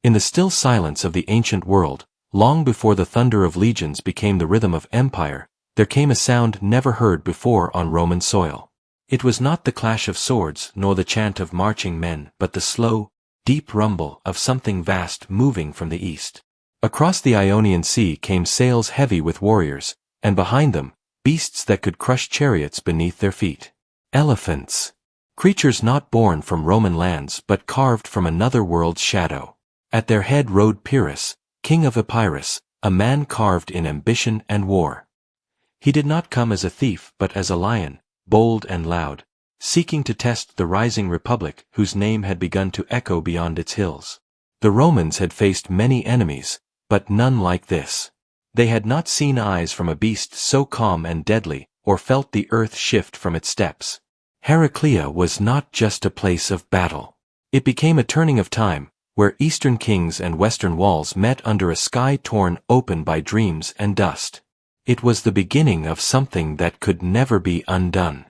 In the still silence of the ancient world, long before the thunder of legions became the rhythm of empire, there came a sound never heard before on Roman soil. It was not the clash of swords nor the chant of marching men, but the slow, deep rumble of something vast moving from the east. Across the Ionian Sea came sails heavy with warriors, and behind them, beasts that could crush chariots beneath their feet. Elephants. Creatures not born from Roman lands but carved from another world's shadow. At their head rode Pyrrhus, king of Epirus, a man carved in ambition and war. He did not come as a thief but as a lion, bold and loud, seeking to test the rising republic whose name had begun to echo beyond its hills. The Romans had faced many enemies, but none like this. They had not seen eyes from a beast so calm and deadly, or felt the earth shift from its steps. Heraclea was not just a place of battle. It became a turning of time, where eastern kings and western walls met under a sky torn open by dreams and dust. It was the beginning of something that could never be undone.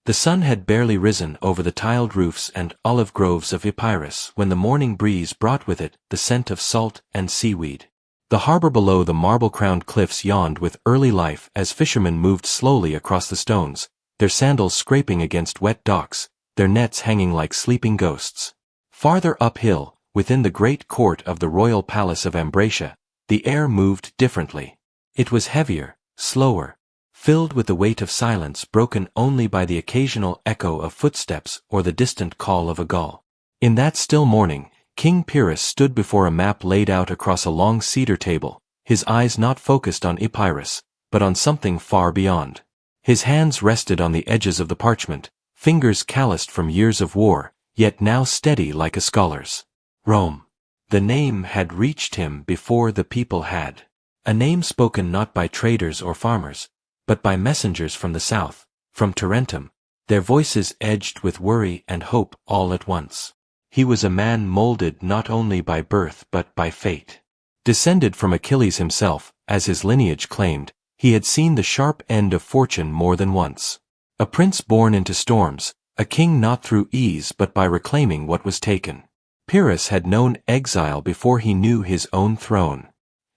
The sun had barely risen over the tiled roofs and olive groves of Epirus when the morning breeze brought with it the scent of salt and seaweed. The harbor below the marble-crowned cliffs yawned with early life as fishermen moved slowly across the stones, their sandals scraping against wet docks, their nets hanging like sleeping ghosts. Farther uphill, within the great court of the royal palace of Ambracia, the air moved differently. It was heavier, slower, filled with the weight of silence broken only by the occasional echo of footsteps or the distant call of a gull. In that still morning, King Pyrrhus stood before a map laid out across a long cedar table, his eyes not focused on Epirus, but on something far beyond. His hands rested on the edges of the parchment, fingers calloused from years of war, yet now steady like a scholar's. Rome. The name had reached him before the people had. A name spoken not by traders or farmers, but by messengers from the south, from Tarentum, their voices edged with worry and hope all at once. He was a man molded not only by birth but by fate. Descended from Achilles himself, as his lineage claimed, he had seen the sharp end of fortune more than once. A prince born into storms, a king not through ease but by reclaiming what was taken. Pyrrhus had known exile before he knew his own throne.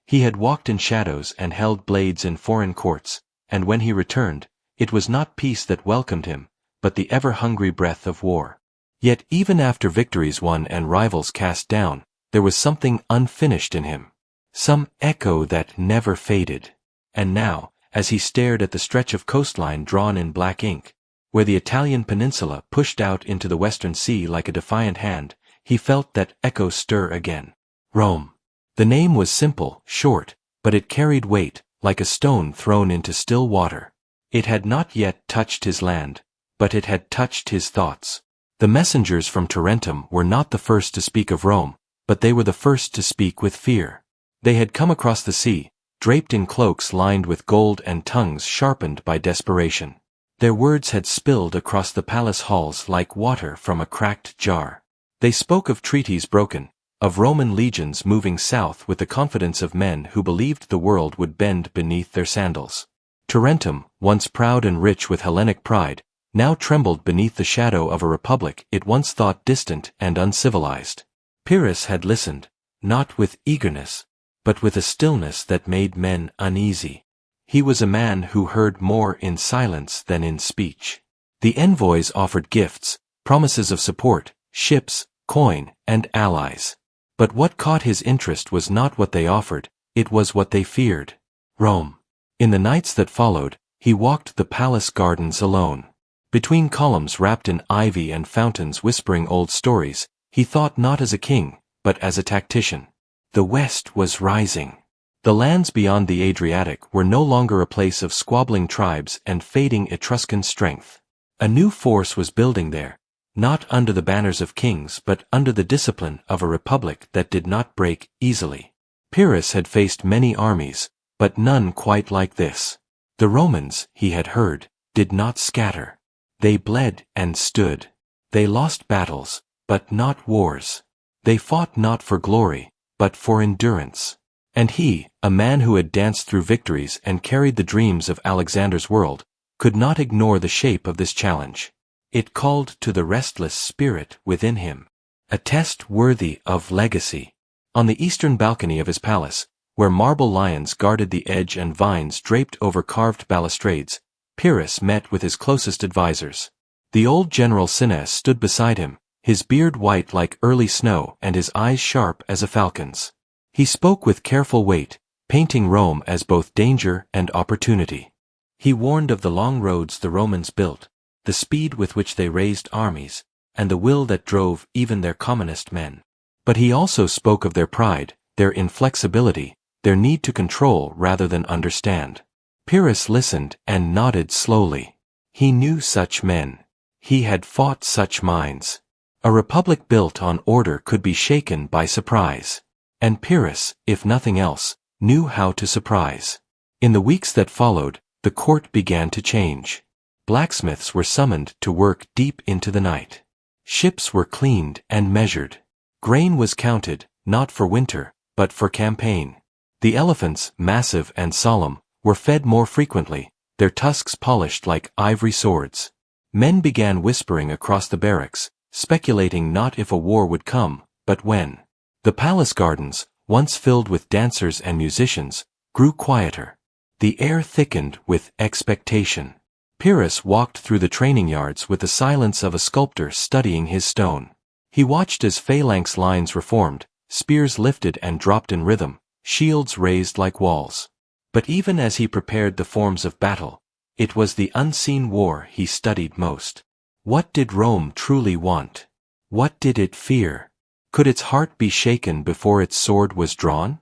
He had walked in shadows and held blades in foreign courts, and when he returned, it was not peace that welcomed him, but the ever-hungry breath of war. Yet even after victories won and rivals cast down, there was something unfinished in him. Some echo that never faded. And now, as he stared at the stretch of coastline drawn in black ink, where the Italian peninsula pushed out into the western sea like a defiant hand, he felt that echo stir again. Rome. The name was simple, short, but it carried weight, like a stone thrown into still water. It had not yet touched his land, but it had touched his thoughts. The messengers from Tarentum were not the first to speak of Rome, but they were the first to speak with fear. They had come across the sea, draped in cloaks lined with gold and tongues sharpened by desperation. Their words had spilled across the palace halls like water from a cracked jar. They spoke of treaties broken, of Roman legions moving south with the confidence of men who believed the world would bend beneath their sandals. Tarentum, once proud and rich with Hellenic pride, now trembled beneath the shadow of a republic it once thought distant and uncivilized. Pyrrhus had listened, not with eagerness, but with a stillness that made men uneasy. He was a man who heard more in silence than in speech. The envoys offered gifts, promises of support, ships, coin, and allies. But what caught his interest was not what they offered, it was what they feared. Rome. In the nights that followed, he walked the palace gardens alone. Between columns wrapped in ivy and fountains whispering old stories, he thought not as a king, but as a tactician. The West was rising. The lands beyond the Adriatic were no longer a place of squabbling tribes and fading Etruscan strength. A new force was building there, not under the banners of kings but under the discipline of a republic that did not break easily. Pyrrhus had faced many armies, but none quite like this. The Romans, he had heard, did not scatter. They bled and stood. They lost battles, but not wars. They fought not for glory, but for endurance. And he, a man who had danced through victories and carried the dreams of Alexander's world, could not ignore the shape of this challenge. It called to the restless spirit within him. A test worthy of legacy. On the eastern balcony of his palace, where marble lions guarded the edge and vines draped over carved balustrades, Pyrrhus met with his closest advisers. The old general Cineas stood beside him, his beard white like early snow and his eyes sharp as a falcon's. He spoke with careful weight, painting Rome as both danger and opportunity. He warned of the long roads the Romans built, the speed with which they raised armies, and the will that drove even their commonest men. But he also spoke of their pride, their inflexibility, their need to control rather than understand. Pyrrhus listened and nodded slowly. He knew such men. He had fought such minds. A republic built on order could be shaken by surprise. And Pyrrhus, if nothing else, knew how to surprise. In the weeks that followed, the court began to change. Blacksmiths were summoned to work deep into the night. Ships were cleaned and measured. Grain was counted, not for winter, but for campaign. The elephants, massive and solemn, were fed more frequently, their tusks polished like ivory swords. Men began whispering across the barracks, speculating not if a war would come, but when. The palace gardens, once filled with dancers and musicians, grew quieter. The air thickened with expectation. Pyrrhus walked through the training yards with the silence of a sculptor studying his stone. He watched as phalanx lines reformed, spears lifted and dropped in rhythm, shields raised like walls. But even as he prepared the forms of battle, it was the unseen war he studied most. What did Rome truly want? What did it fear? Could its heart be shaken before its sword was drawn?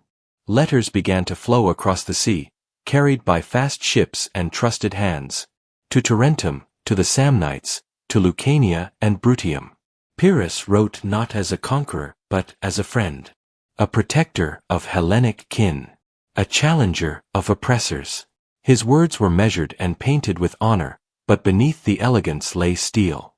Letters began to flow across the sea, carried by fast ships and trusted hands. To Tarentum, to the Samnites, to Lucania and Bruttium. Pyrrhus wrote not as a conqueror, but as a friend. A protector of Hellenic kin. A challenger of oppressors. His words were measured and painted with honor, but beneath the elegance lay steel.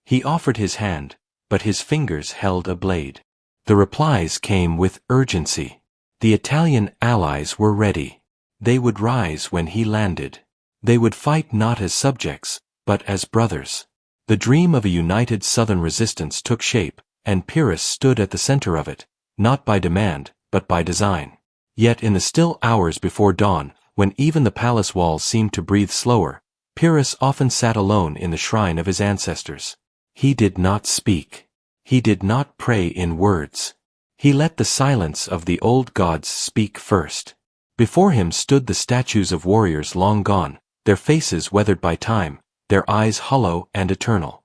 He offered his hand, but his fingers held a blade. The replies came with urgency. The Italian allies were ready. They would rise when he landed. They would fight not as subjects, but as brothers. The dream of a united southern resistance took shape, and Pyrrhus stood at the center of it, not by demand, but by design. Yet in the still hours before dawn, when even the palace walls seemed to breathe slower, Pyrrhus often sat alone in the shrine of his ancestors. He did not speak. He did not pray in words. He let the silence of the old gods speak first. Before him stood the statues of warriors long gone, their faces weathered by time, their eyes hollow and eternal.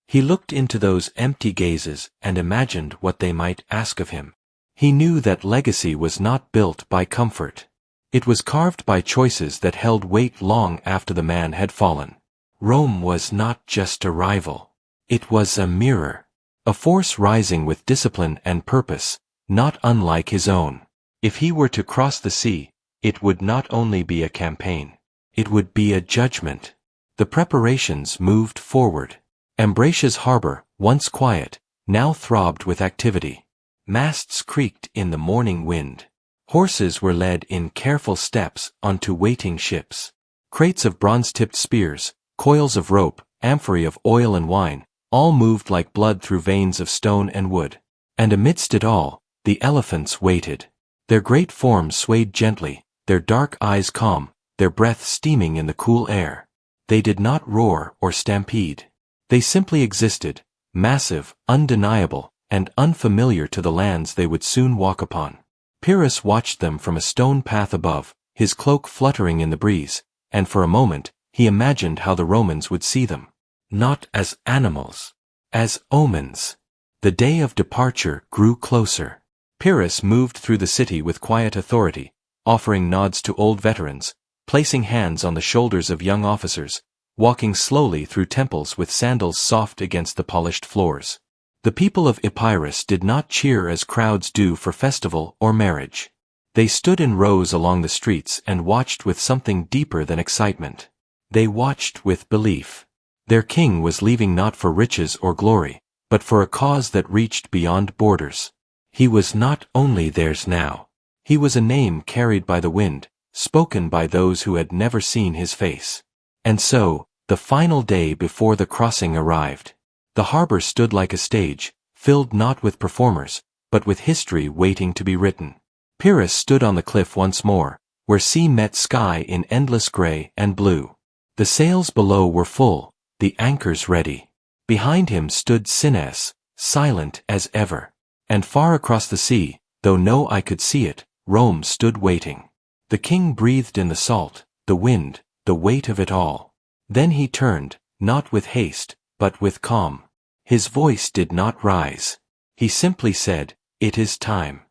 He looked into those empty gazes and imagined what they might ask of him. He knew that legacy was not built by comfort. It was carved by choices that held weight long after the man had fallen. Rome was not just a rival. It was a mirror. A force rising with discipline and purpose, not unlike his own. If he were to cross the sea, it would not only be a campaign. It would be a judgment. The preparations moved forward. Ambratia's harbor, once quiet, now throbbed with activity. Masts creaked in the morning wind. Horses were led in careful steps onto waiting ships. Crates of bronze-tipped spears, coils of rope, amphorae of oil and wine, all moved like blood through veins of stone and wood. And amidst it all, the elephants waited. Their great forms swayed gently, their dark eyes calm, their breath steaming in the cool air. They did not roar or stampede. They simply existed, massive, undeniable, and unfamiliar to the lands they would soon walk upon. Pyrrhus watched them from a stone path above, his cloak fluttering in the breeze, and for a moment, he imagined how the Romans would see them. Not as animals, as omens. The day of departure grew closer. Pyrrhus moved through the city with quiet authority, offering nods to old veterans, placing hands on the shoulders of young officers, walking slowly through temples with sandals soft against the polished floors. The people of Epirus did not cheer as crowds do for festival or marriage. They stood in rows along the streets and watched with something deeper than excitement. They watched with belief. Their king was leaving not for riches or glory, but for a cause that reached beyond borders. He was not only theirs now. He was a name carried by the wind, spoken by those who had never seen his face. And so, the final day before the crossing arrived. The harbor stood like a stage, filled not with performers, but with history waiting to be written. Pyrrhus stood on the cliff once more, where sea met sky in endless gray and blue. The sails below were full, the anchors ready. Behind him stood Cineas, silent as ever. And far across the sea, though no eye could see it, Rome stood waiting. The king breathed in the salt, the wind, the weight of it all. Then he turned, not with haste, but with calm. His voice did not rise. He simply said, "It is time."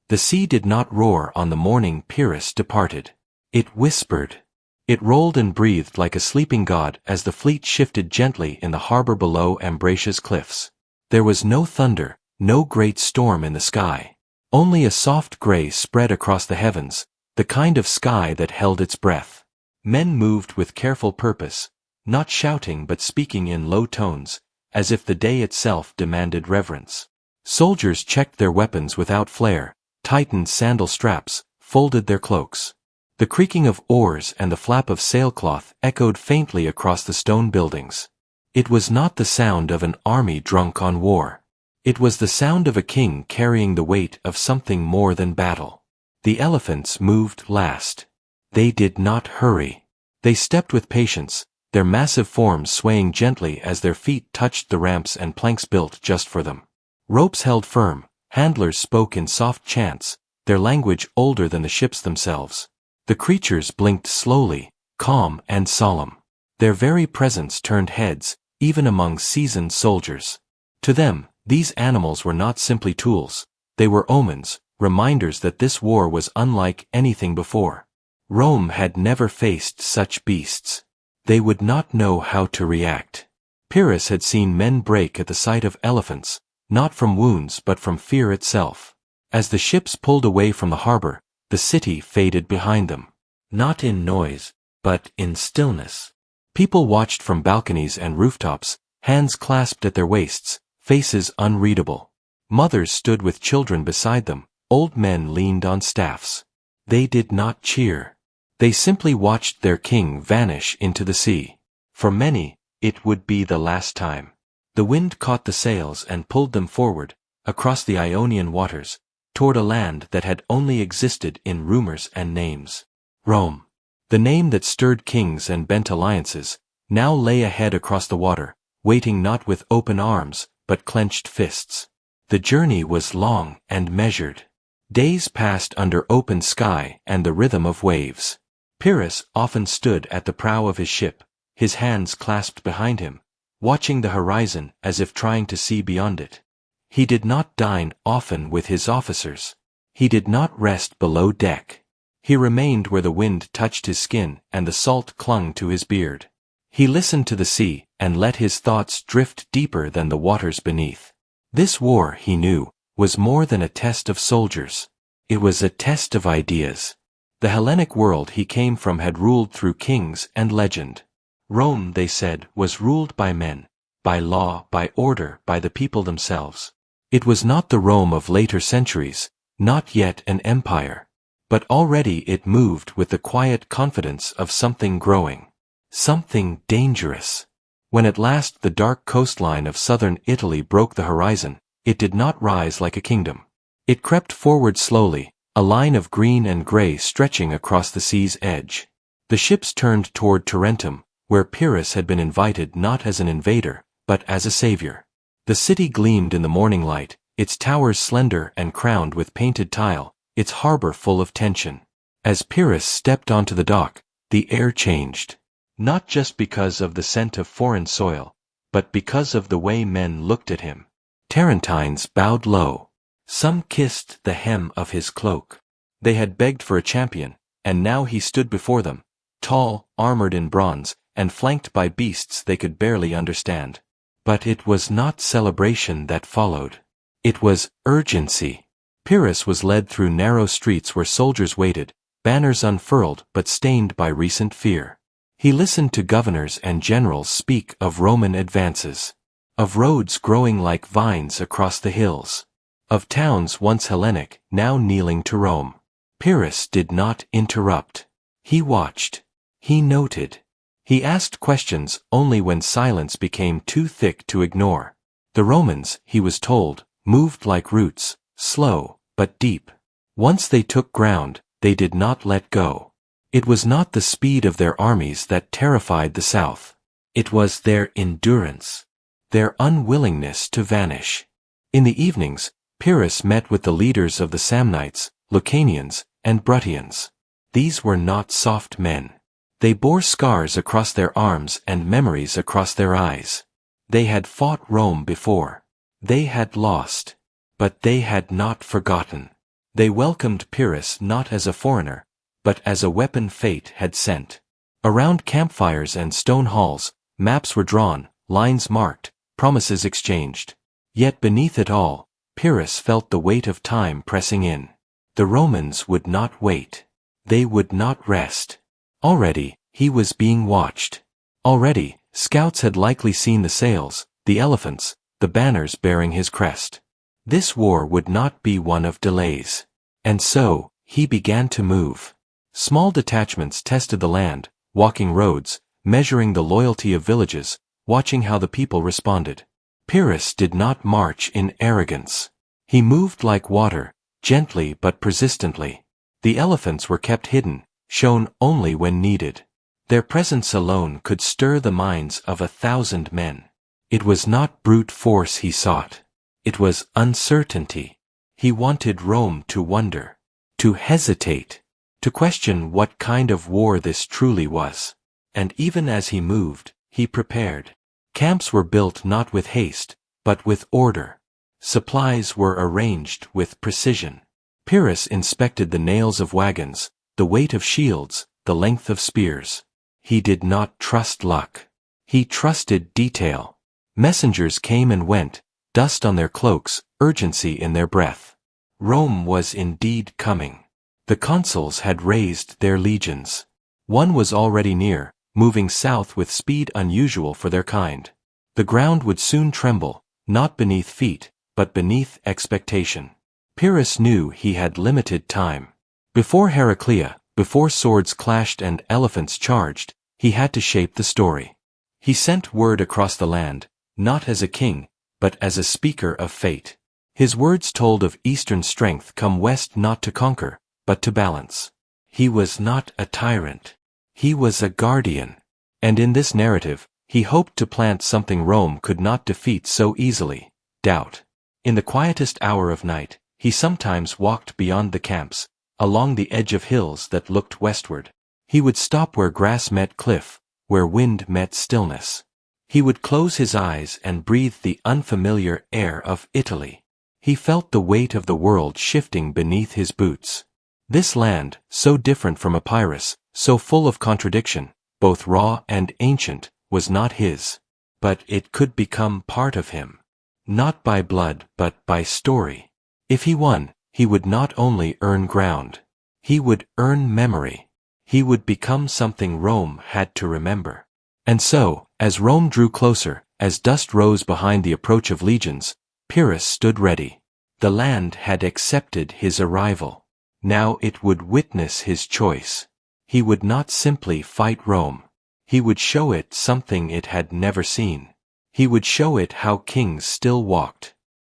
The sea did not roar on the morning Pyrrhus departed. It whispered. It rolled and breathed like a sleeping god as the fleet shifted gently in the harbor below Ambratia's cliffs. There was no thunder, no great storm in the sky. Only a soft gray spread across the heavens, the kind of sky that held its breath. Men moved with careful purpose, not shouting but speaking in low tones, as if the day itself demanded reverence. Soldiers checked their weapons without flair, tightened sandal straps, folded their cloaks. The creaking of oars and the flap of sailcloth echoed faintly across the stone buildings. It was not the sound of an army drunk on war. It was the sound of a king carrying the weight of something more than battle. The elephants moved last. They did not hurry. They stepped with patience, their massive forms swaying gently as their feet touched the ramps and planks built just for them. Ropes held firm, handlers spoke in soft chants, their language older than the ships themselves. The creatures blinked slowly, calm and solemn. Their very presence turned heads, even among seasoned soldiers. To them, these animals were not simply tools, they were omens, reminders that this war was unlike anything before. Rome had never faced such beasts. They would not know how to react. Pyrrhus had seen men break at the sight of elephants, not from wounds but from fear itself. As the ships pulled away from the harbor, the city faded behind them. Not in noise, but in stillness. People watched from balconies and rooftops, hands clasped at their waists, faces unreadable. Mothers stood with children beside them, old men leaned on staffs. They did not cheer. They simply watched their king vanish into the sea. For many, it would be the last time. The wind caught the sails and pulled them forward, across the Ionian waters, toward a land that had only existed in rumors and names. Rome. The name that stirred kings and bent alliances, now lay ahead across the water, waiting not with open arms, but clenched fists. The journey was long and measured. Days passed under open sky and the rhythm of waves. Pyrrhus often stood at the prow of his ship, his hands clasped behind him, watching the horizon as if trying to see beyond it. He did not dine often with his officers. He did not rest below deck. He remained where the wind touched his skin and the salt clung to his beard. He listened to the sea and let his thoughts drift deeper than the waters beneath. This war, he knew, was more than a test of soldiers. It was a test of ideas. The Hellenic world he came from had ruled through kings and legend. Rome, they said, was ruled by men, by law, by order, by the people themselves. It was not the Rome of later centuries, not yet an empire. But already it moved with the quiet confidence of something growing. Something dangerous. When at last the dark coastline of southern Italy broke the horizon, it did not rise like a kingdom. It crept forward slowly, a line of green and gray stretching across the sea's edge. The ships turned toward Tarentum, where Pyrrhus had been invited not as an invader, but as a savior. The city gleamed in the morning light, its towers slender and crowned with painted tile, its harbor full of tension. As Pyrrhus stepped onto the dock, the air changed. Not just because of the scent of foreign soil, but because of the way men looked at him. Tarentines bowed low. Some kissed the hem of his cloak. They had begged for a champion, and now he stood before them, tall, armored in bronze, and flanked by beasts they could barely understand. But it was not celebration that followed. It was urgency. Pyrrhus was led through narrow streets where soldiers waited, banners unfurled but stained by recent fear. He listened to governors and generals speak of Roman advances, of roads growing like vines across the hills, of towns once Hellenic, now kneeling to Rome. Pyrrhus did not interrupt. He watched. He noted. He asked questions only when silence became too thick to ignore. The Romans, he was told, moved like roots, slow, but deep. Once they took ground, they did not let go. It was not the speed of their armies that terrified the south. It was their endurance, their unwillingness to vanish. In the evenings, Pyrrhus met with the leaders of the Samnites, Lucanians, and Bruttians. These were not soft men. They bore scars across their arms and memories across their eyes. They had fought Rome before. They had lost. But they had not forgotten. They welcomed Pyrrhus not as a foreigner, but as a weapon fate had sent. Around campfires and stone halls, maps were drawn, lines marked, promises exchanged. Yet beneath it all, Pyrrhus felt the weight of time pressing in. The Romans would not wait. They would not rest. Already, he was being watched. Already, scouts had likely seen the sails, the elephants, the banners bearing his crest. This war would not be one of delays. And so, he began to move. Small detachments tested the land, walking roads, measuring the loyalty of villages, watching how the people responded. Pyrrhus did not march in arrogance. He moved like water, gently but persistently. The elephants were kept hidden, shown only when needed. Their presence alone could stir the minds of 1,000 men. It was not brute force he sought. It was uncertainty. He wanted Rome to wonder, to hesitate, to question what kind of war this truly was. And even as he moved, he prepared. Camps were built not with haste, but with order. Supplies were arranged with precision. Pyrrhus inspected the nails of wagons, the weight of shields, the length of spears. He did not trust luck. He trusted detail. Messengers came and went, dust on their cloaks, urgency in their breath. Rome was indeed coming. The consuls had raised their legions. One was already near, moving south with speed unusual for their kind. The ground would soon tremble, not beneath feet, but beneath expectation. Pyrrhus knew he had limited time. Before Heraclea, before swords clashed and elephants charged, he had to shape the story. He sent word across the land, not as a king, but as a speaker of fate. His words told of eastern strength come west not to conquer, but to balance. He was not a tyrant. He was a guardian. And in this narrative, he hoped to plant something Rome could not defeat so easily: doubt. In the quietest hour of night, he sometimes walked beyond the camps, along the edge of hills that looked westward. He would stop where grass met cliff, where wind met stillness. He would close his eyes and breathe the unfamiliar air of Italy. He felt the weight of the world shifting beneath his boots. This land, so different from Epirus, so full of contradiction, both raw and ancient, was not his. But it could become part of him. Not by blood, but by story. If he won, he would not only earn ground. He would earn memory. He would become something Rome had to remember. And so, as Rome drew closer, as dust rose behind the approach of legions, Pyrrhus stood ready. The land had accepted his arrival. Now it would witness his choice. He would not simply fight Rome. He would show it something it had never seen. He would show it how kings still walked.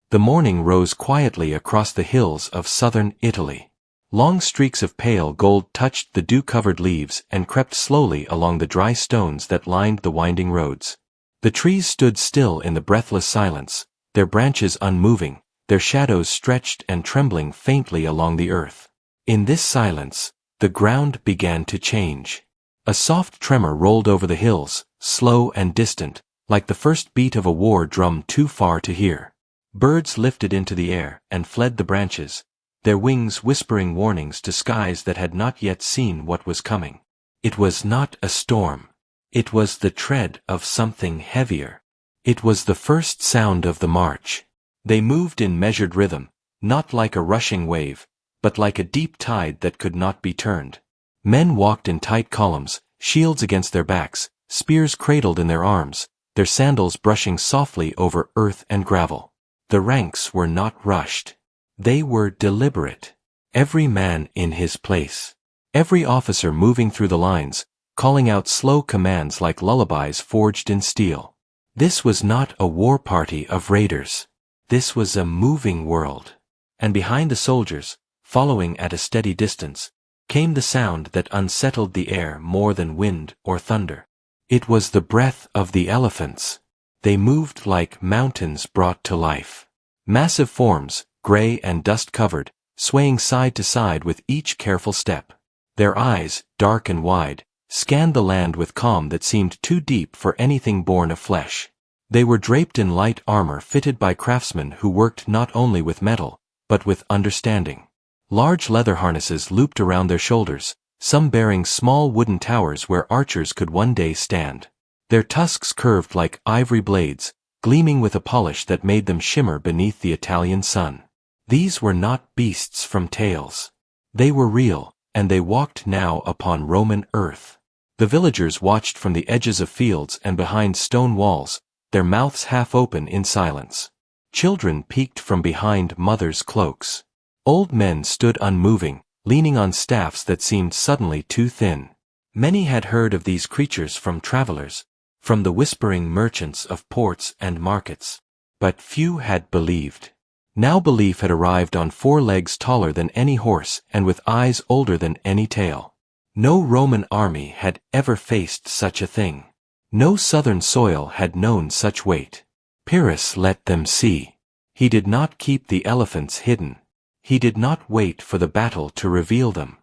The morning rose quietly across the hills of southern Italy. Long streaks of pale gold touched the dew-covered leaves and crept slowly along the dry stones that lined the winding roads. The trees stood still in the breathless silence, their branches unmoving, their shadows stretched and trembling faintly along the earth. In this silence, the ground began to change. A soft tremor rolled over the hills, slow and distant, like the first beat of a war drum too far to hear. Birds lifted into the air and fled the branches, their wings whispering warnings to skies that had not yet seen what was coming. It was not a storm. It was the tread of something heavier. It was the first sound of the march. They moved in measured rhythm, not like a rushing wave, but like a deep tide that could not be turned. Men walked in tight columns, shields against their backs, spears cradled in their arms, their sandals brushing softly over earth and gravel. The ranks were not rushed. They were deliberate. Every man in his place. Every officer moving through the lines, calling out slow commands like lullabies forged in steel. This was not a war party of raiders. This was a moving world. And behind the soldiers, following at a steady distance, came the sound that unsettled the air more than wind or thunder. It was the breath of the elephants. They moved like mountains brought to life. Massive forms, gray and dust-covered, swaying side to side with each careful step. Their eyes, dark and wide, scanned the land with calm that seemed too deep for anything born of flesh. They were draped in light armor fitted by craftsmen who worked not only with metal, but with understanding. Large leather harnesses looped around their shoulders, some bearing small wooden towers where archers could one day stand. Their tusks curved like ivory blades, gleaming with a polish that made them shimmer beneath the Italian sun. These were not beasts from tales. They were real, and they walked now upon Roman earth. The villagers watched from the edges of fields and behind stone walls, their mouths half open in silence. Children peeked from behind mothers' cloaks. Old men stood unmoving, leaning on staffs that seemed suddenly too thin. Many had heard of these creatures from travelers, from the whispering merchants of ports and markets. But few had believed. Now belief had arrived on 4 legs taller than any horse and with eyes older than any tail. No Roman army had ever faced such a thing. No southern soil had known such weight. Pyrrhus let them see. He did not keep the elephants hidden. He did not wait for the battle to reveal them.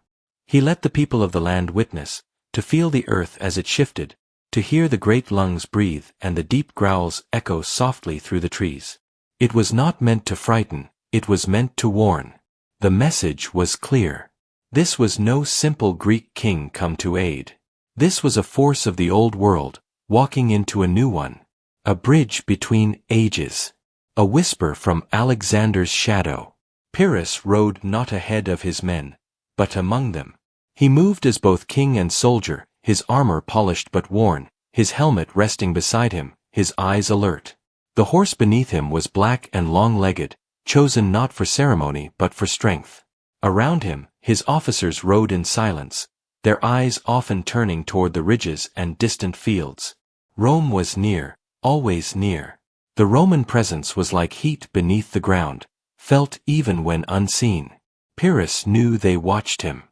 He let the people of the land witness, to feel the earth as it shifted, to hear the great lungs breathe and the deep growls echo softly through the trees. It was not meant to frighten, it was meant to warn. The message was clear. This was no simple Greek king come to aid. This was a force of the old world, walking into a new one. A bridge between ages. A whisper from Alexander's shadow. Pyrrhus rode not ahead of his men, but among them. He moved as both king and soldier, his armor polished but worn, his helmet resting beside him, his eyes alert. The horse beneath him was black and long-legged, chosen not for ceremony but for strength. Around him, his officers rode in silence, their eyes often turning toward the ridges and distant fields. Rome was near, always near. The Roman presence was like heat beneath the ground, felt even when unseen. Pyrrhus knew they watched him.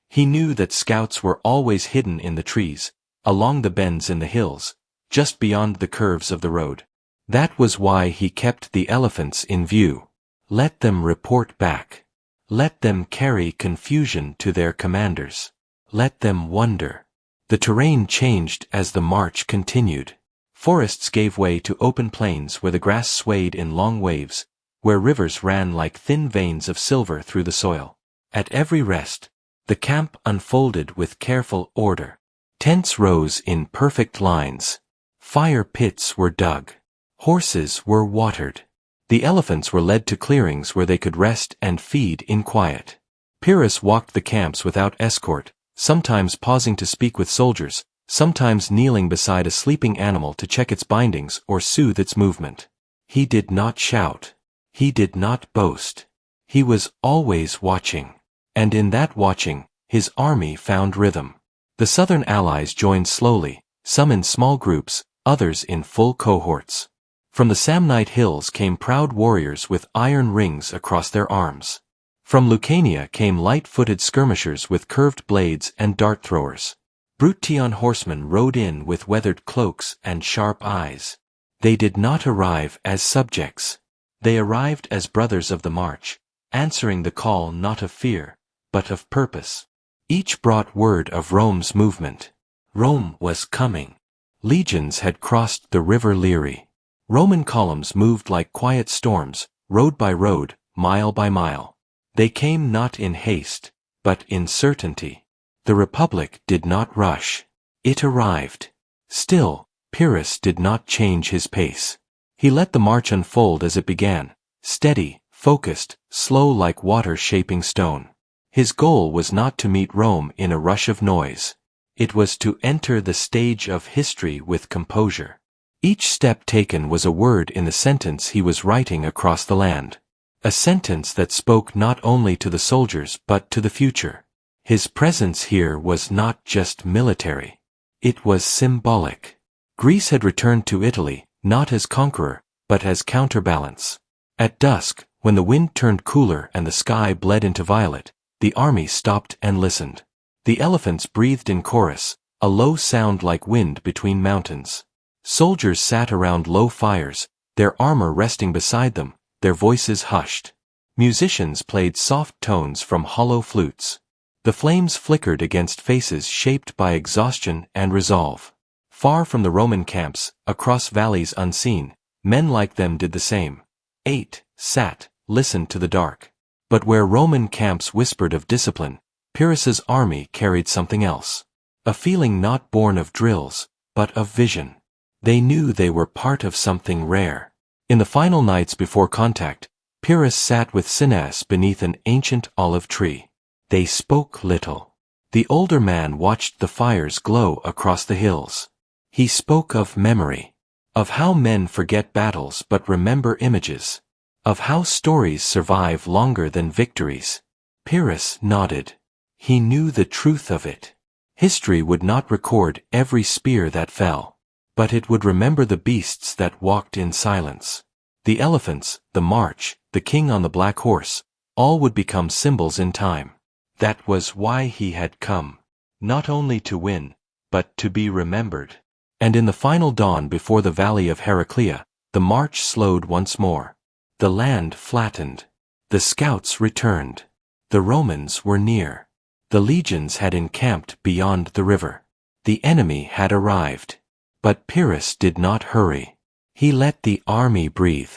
He knew that scouts were always hidden in the trees, along the bends in the hills, just beyond the curves of the road. That was why he kept the elephants in view. Let them report back. Let them carry confusion to their commanders. Let them wonder. The terrain changed as the march continued. Forests gave way to open plains where the grass swayed in long waves, where rivers ran like thin veins of silver through the soil. At every rest, the camp unfolded with careful order. Tents rose in perfect lines. Fire pits were dug. Horses were watered. The elephants were led to clearings where they could rest and feed in quiet. Pyrrhus walked the camps without escort, sometimes pausing to speak with soldiers, sometimes kneeling beside a sleeping animal to check its bindings or soothe its movement. He did not shout. He did not boast. He was always watching. And in that watching, his army found rhythm. The southern allies joined slowly, some in small groups, others in full cohorts. From the Samnite hills came proud warriors with iron rings across their arms. From Lucania came light-footed skirmishers with curved blades and dart-throwers. Bruttian horsemen rode in with weathered cloaks and sharp eyes. They did not arrive as subjects. They arrived as brothers of the march, answering the call not of fear, but of purpose. Each brought word of Rome's movement. Rome was coming. Legions had crossed the river Liris. Roman columns moved like quiet storms, road by road, mile by mile. They came not in haste, but in certainty. The Republic did not rush. It arrived. Still, Pyrrhus did not change his pace. He let the march unfold as it began, steady, focused, slow like water shaping stone. His goal was not to meet Rome in a rush of noise. It was to enter the stage of history with composure. Each step taken was a word in the sentence he was writing across the land. A sentence that spoke not only to the soldiers but to the future. His presence here was not just military. It was symbolic. Greece had returned to Italy, not as conqueror, but as counterbalance. At dusk, When the wind turned cooler and the sky bled into violet, the army stopped and listened. The elephants breathed in chorus, a low sound like wind between mountains. Soldiers sat around low fires, their armor resting beside them, their voices hushed. Musicians played soft tones from hollow flutes. The flames flickered against faces shaped by exhaustion and resolve. Far from the Roman camps, across valleys unseen, men like them did the same. Ate, sat, listened to the dark. But where Roman camps whispered of discipline, Pyrrhus's army carried something else. A feeling not born of drills, but of vision. They knew they were part of something rare. In the final nights before contact, Pyrrhus sat with Cineas beneath an ancient olive tree. They spoke little. The older man watched the fires glow across the hills. He spoke of memory. Of how men forget battles but remember images. Of how stories survive longer than victories. Pyrrhus nodded. He knew the truth of it. History would not record every spear that fell. But it would remember the beasts that walked in silence. The elephants, the march, the king on the black horse, all would become symbols in time. That was why he had come. Not only to win, but to be remembered. And in the final dawn before the valley of Heraclea, the march slowed once more. The land flattened. The scouts returned. The Romans were near. The legions had encamped beyond the river. The enemy had arrived. But Pyrrhus did not hurry. He let the army breathe.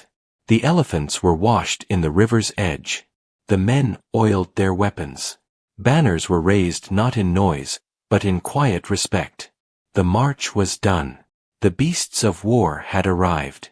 The elephants were washed in the river's edge. The men oiled their weapons. Banners were raised not in noise, but in quiet respect. The march was done. The beasts of war had arrived.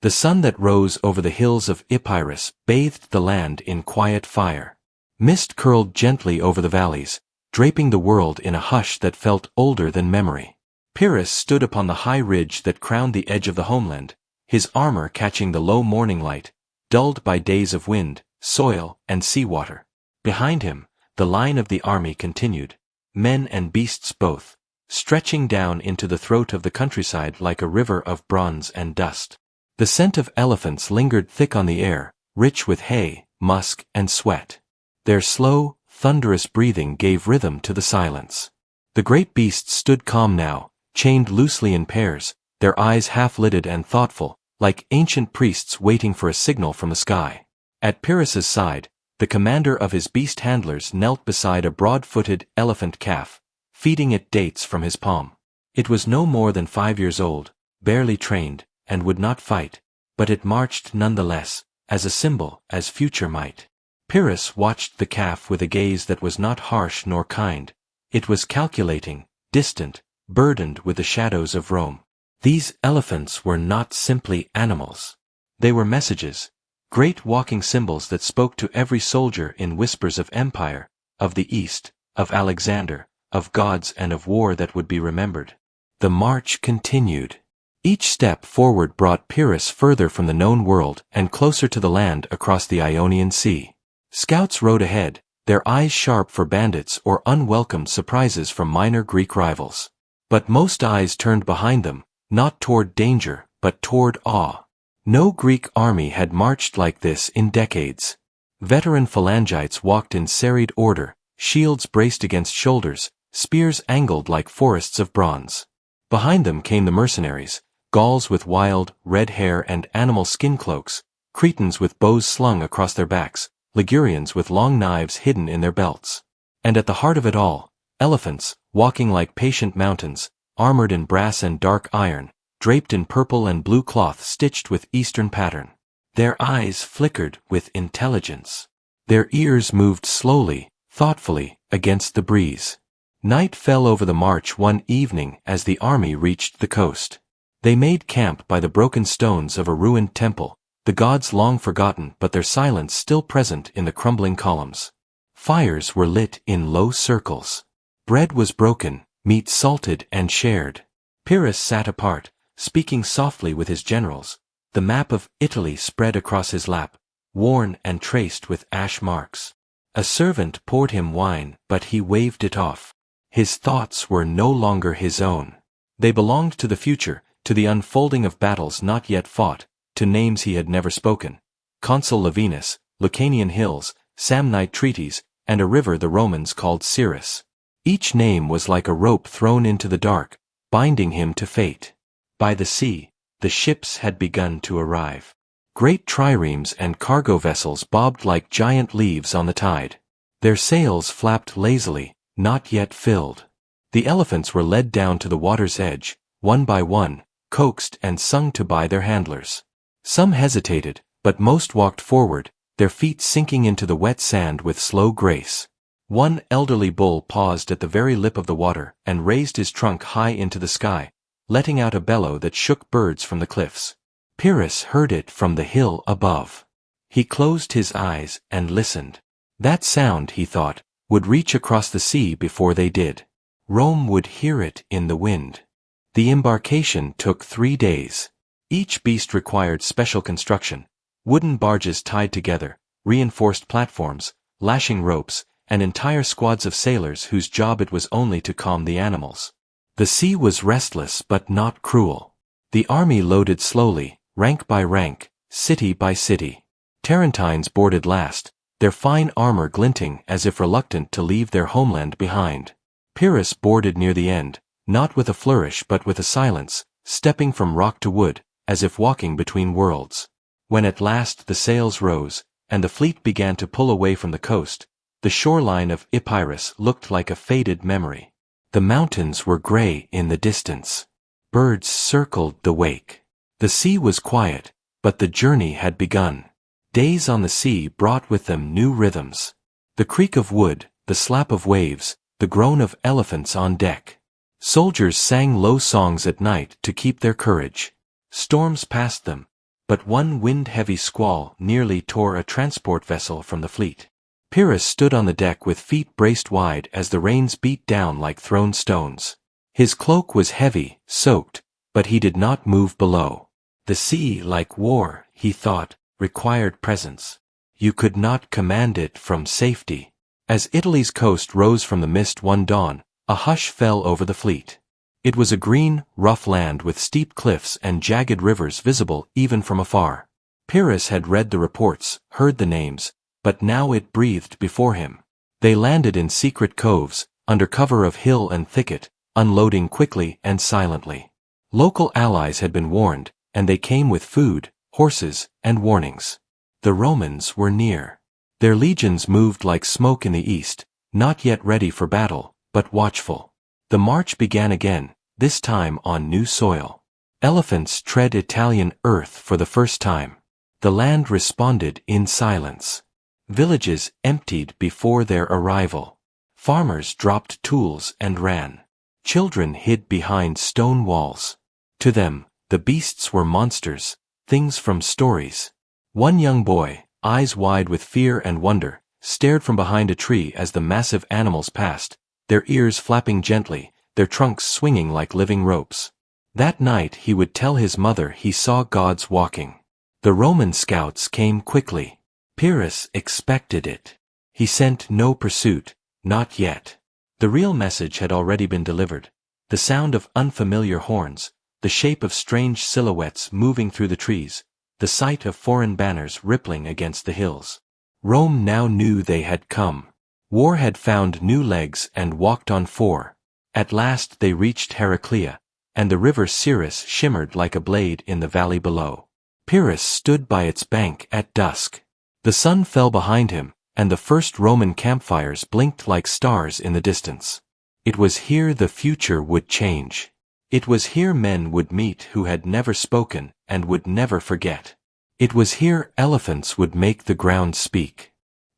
The sun that rose over the hills of Epirus bathed the land in quiet fire. Mist curled gently over the valleys, draping the world in a hush that felt older than memory. Pyrrhus stood upon the high ridge that crowned the edge of the homeland, his armor catching the low morning light, dulled by days of wind, soil, and seawater. Behind him, the line of the army continued, men and beasts both, stretching down into the throat of the countryside like a river of bronze and dust. The scent of elephants lingered thick on the air, rich with hay, musk, and sweat. Their slow, thunderous breathing gave rhythm to the silence. The great beasts stood calm now, chained loosely in pairs, their eyes half-lidded and thoughtful, like ancient priests waiting for a signal from the sky. At Pyrrhus's side, the commander of his beast handlers knelt beside a broad-footed elephant calf, feeding it dates from his palm. It was no more than 5 years old, barely trained, and would not fight, but it marched nonetheless, as a symbol, as future might. Pyrrhus watched the calf with a gaze that was not harsh nor kind. It was calculating, distant, burdened with the shadows of Rome. These elephants were not simply animals. They were messages, great walking symbols that spoke to every soldier in whispers of empire, of the East, of Alexander, of gods and of war that would be remembered. The march continued. Each step forward brought Pyrrhus further from the known world and closer to the land across the Ionian Sea. Scouts rode ahead, their eyes sharp for bandits or unwelcomed surprises from minor Greek rivals. But most eyes turned behind them, not toward danger, but toward awe. No Greek army had marched like this in decades. Veteran phalangites walked in serried order, shields braced against shoulders, spears angled like forests of bronze. Behind them came the mercenaries, Gauls with wild, red hair and animal skin cloaks, Cretans with bows slung across their backs, Ligurians with long knives hidden in their belts. And at the heart of it all, elephants, walking like patient mountains, armored in brass and dark iron, draped in purple and blue cloth stitched with Eastern pattern. Their eyes flickered with intelligence. Their ears moved slowly, thoughtfully, against the breeze. Night fell over the march one evening as the army reached the coast. They made camp by the broken stones of a ruined temple, the gods long forgotten but their silence still present in the crumbling columns. Fires were lit in low circles. Bread was broken, meat salted and shared. Pyrrhus sat apart, speaking softly with his generals. The map of Italy spread across his lap, worn and traced with ash marks. A servant poured him wine, but he waved it off. His thoughts were no longer his own. They belonged to the future, to the unfolding of battles not yet fought, to names he had never spoken. Consul Lavinus, Lucanian hills, Samnite treaties, and a river the Romans called Cirrus. Each name was like a rope thrown into the dark, binding him to fate. By the sea, the ships had begun to arrive. Great triremes and cargo vessels bobbed like giant leaves on the tide. Their sails flapped lazily, not yet filled. The elephants were led down to the water's edge, one by one, coaxed and sung to by their handlers. Some hesitated, but most walked forward, their feet sinking into the wet sand with slow grace. One elderly bull paused at the very lip of the water and raised his trunk high into the sky, letting out a bellow that shook birds from the cliffs. Pyrrhus heard it from the hill above. He closed his eyes and listened. That sound, he thought, would reach across the sea before they did. Rome would hear it in the wind. The embarkation took 3 days. Each beast required special construction: wooden barges tied together, reinforced platforms, lashing ropes, and entire squads of sailors whose job it was only to calm the animals. The sea was restless but not cruel. The army loaded slowly, rank by rank, city by city. Tarentines boarded last, their fine armor glinting as if reluctant to leave their homeland behind. Pyrrhus boarded near the end, not with a flourish but with a silence, stepping from rock to wood, as if walking between worlds. When at last the sails rose, and the fleet began to pull away from the coast, the shoreline of Epirus looked like a faded memory. The mountains were gray in the distance. Birds circled the wake. The sea was quiet, but the journey had begun. Days on the sea brought with them new rhythms. The creak of wood, the slap of waves, the groan of elephants on deck. Soldiers sang low songs at night to keep their courage. Storms passed them, but one wind-heavy squall nearly tore a transport vessel from the fleet. Pyrrhus stood on the deck with feet braced wide as the rains beat down like thrown stones. His cloak was heavy, soaked, but he did not move below. The sea, like war, he thought, required presence. You could not command it from safety. As Italy's coast rose from the mist one dawn, a hush fell over the fleet. It was a green, rough land with steep cliffs and jagged rivers visible even from afar. Pyrrhus had read the reports, heard the names, but now it breathed before him. They landed in secret coves, under cover of hill and thicket, unloading quickly and silently. Local allies had been warned, and they came with food, horses, and warnings. The Romans were near. Their legions moved like smoke in the east, not yet ready for battle, but watchful. The march began again, this time on new soil. Elephants tread Italian earth for the first time. The land responded in silence. Villages emptied before their arrival. Farmers dropped tools and ran. Children hid behind stone walls. To them, the beasts were monsters, things from stories. One young boy, eyes wide with fear and wonder, stared from behind a tree as the massive animals passed, their ears flapping gently, their trunks swinging like living ropes. That night he would tell his mother he saw gods walking. The Roman scouts came quickly. Pyrrhus expected it. He sent no pursuit, not yet. The real message had already been delivered. The sound of unfamiliar horns, the shape of strange silhouettes moving through the trees, the sight of foreign banners rippling against the hills. Rome now knew they had come. War had found new legs and walked on 4. At last they reached Heraclea, and the river Cirrus shimmered like a blade in the valley below. Pyrrhus stood by its bank at dusk. The sun fell behind him, and the first Roman campfires blinked like stars in the distance. It was here the future would change. It was here men would meet who had never spoken and would never forget. It was here elephants would make the ground speak.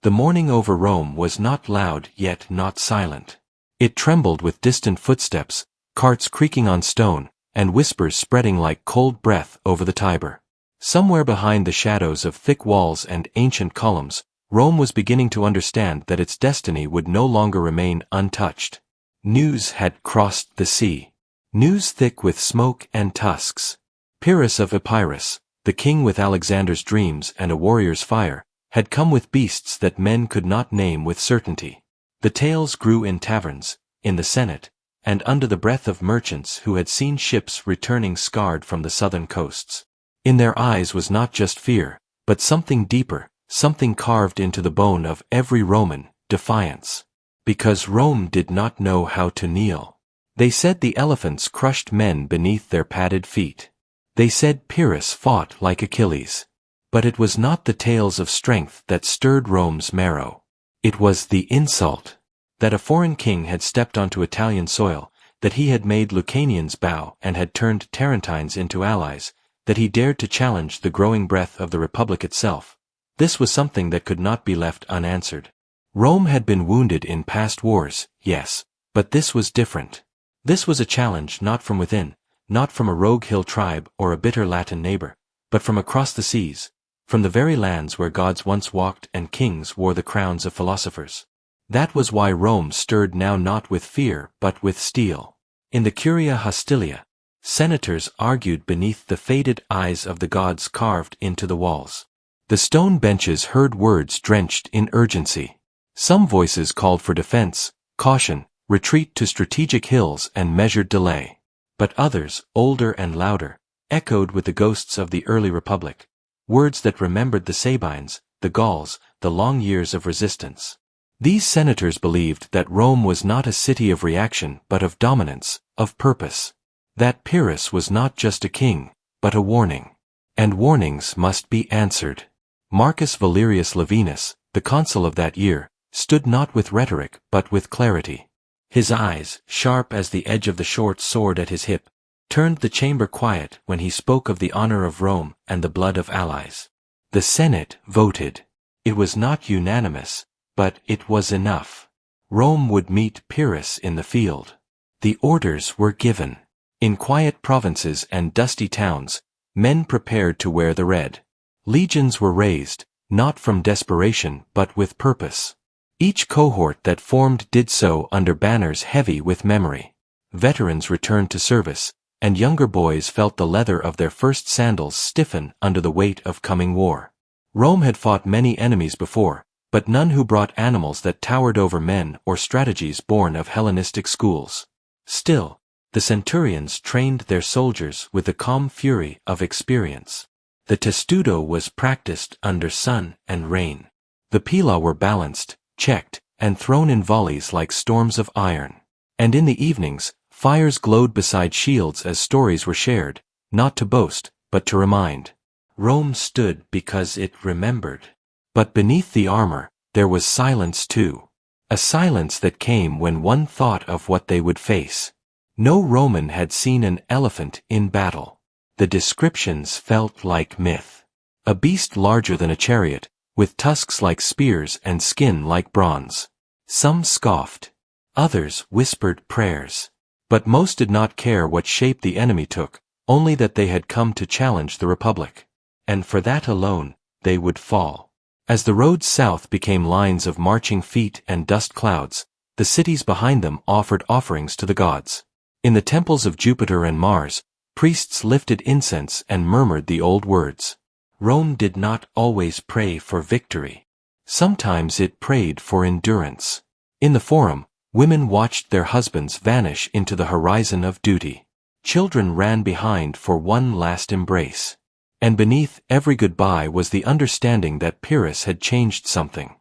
The morning over Rome was not loud yet not silent. It trembled with distant footsteps, carts creaking on stone, and whispers spreading like cold breath over the Tiber. Somewhere behind the shadows of thick walls and ancient columns, Rome was beginning to understand that its destiny would no longer remain untouched. News had crossed the sea. News thick with smoke and tusks. Pyrrhus of Epirus, the king with Alexander's dreams and a warrior's fire, had come with beasts that men could not name with certainty. The tales grew in taverns, in the Senate, and under the breath of merchants who had seen ships returning scarred from the southern coasts. In their eyes was not just fear, but something deeper, something carved into the bone of every Roman: defiance. Because Rome did not know how to kneel. They said the elephants crushed men beneath their padded feet. They said Pyrrhus fought like Achilles. But it was not the tales of strength that stirred Rome's marrow. It was the insult. That a foreign king had stepped onto Italian soil, that he had made Lucanians bow and had turned Tarentines into allies, that he dared to challenge the growing breath of the Republic itself. This was something that could not be left unanswered. Rome had been wounded in past wars, yes, but this was different. This was a challenge not from within, not from a rogue hill tribe or a bitter Latin neighbor, but from across the seas, from the very lands where gods once walked and kings wore the crowns of philosophers. That was why Rome stirred now not with fear but with steel. In the Curia Hostilia, senators argued beneath the faded eyes of the gods carved into the walls. The stone benches heard words drenched in urgency. Some voices called for defense, caution, retreat to strategic hills and measured delay. But others, older and louder, echoed with the ghosts of the early republic, words that remembered the Sabines, the Gauls, the long years of resistance. These senators believed that Rome was not a city of reaction but of dominance, of purpose. That Pyrrhus was not just a king, but a warning. And warnings must be answered. Marcus Valerius Laevinus, the consul of that year, stood not with rhetoric but with clarity. His eyes, sharp as the edge of the short sword at his hip, turned the chamber quiet when he spoke of the honor of Rome and the blood of allies. The Senate voted. It was not unanimous, but it was enough. Rome would meet Pyrrhus in the field. The orders were given. In quiet provinces and dusty towns, men prepared to wear the red. Legions were raised, not from desperation but with purpose. Each cohort that formed did so under banners heavy with memory. Veterans returned to service, and younger boys felt the leather of their first sandals stiffen under the weight of coming war. Rome had fought many enemies before, but none who brought animals that towered over men or strategies born of Hellenistic schools. Still, the centurions trained their soldiers with the calm fury of experience. The testudo was practiced under sun and rain. The pila were balanced, checked, and thrown in volleys like storms of iron. And in the evenings, fires glowed beside shields as stories were shared, not to boast, but to remind. Rome stood because it remembered. But beneath the armor, there was silence too. A silence that came when one thought of what they would face. No Roman had seen an elephant in battle. The descriptions felt like myth. A beast larger than a chariot, with tusks like spears and skin like bronze. Some scoffed. Others whispered prayers. But most did not care what shape the enemy took, only that they had come to challenge the Republic. And for that alone, they would fall. As the roads south became lines of marching feet and dust clouds, the cities behind them offered offerings to the gods. In the temples of Jupiter and Mars, priests lifted incense and murmured the old words. Rome did not always pray for victory. Sometimes it prayed for endurance. In the Forum, women watched their husbands vanish into the horizon of duty. Children ran behind for one last embrace. And beneath every goodbye was the understanding that Pyrrhus had changed something.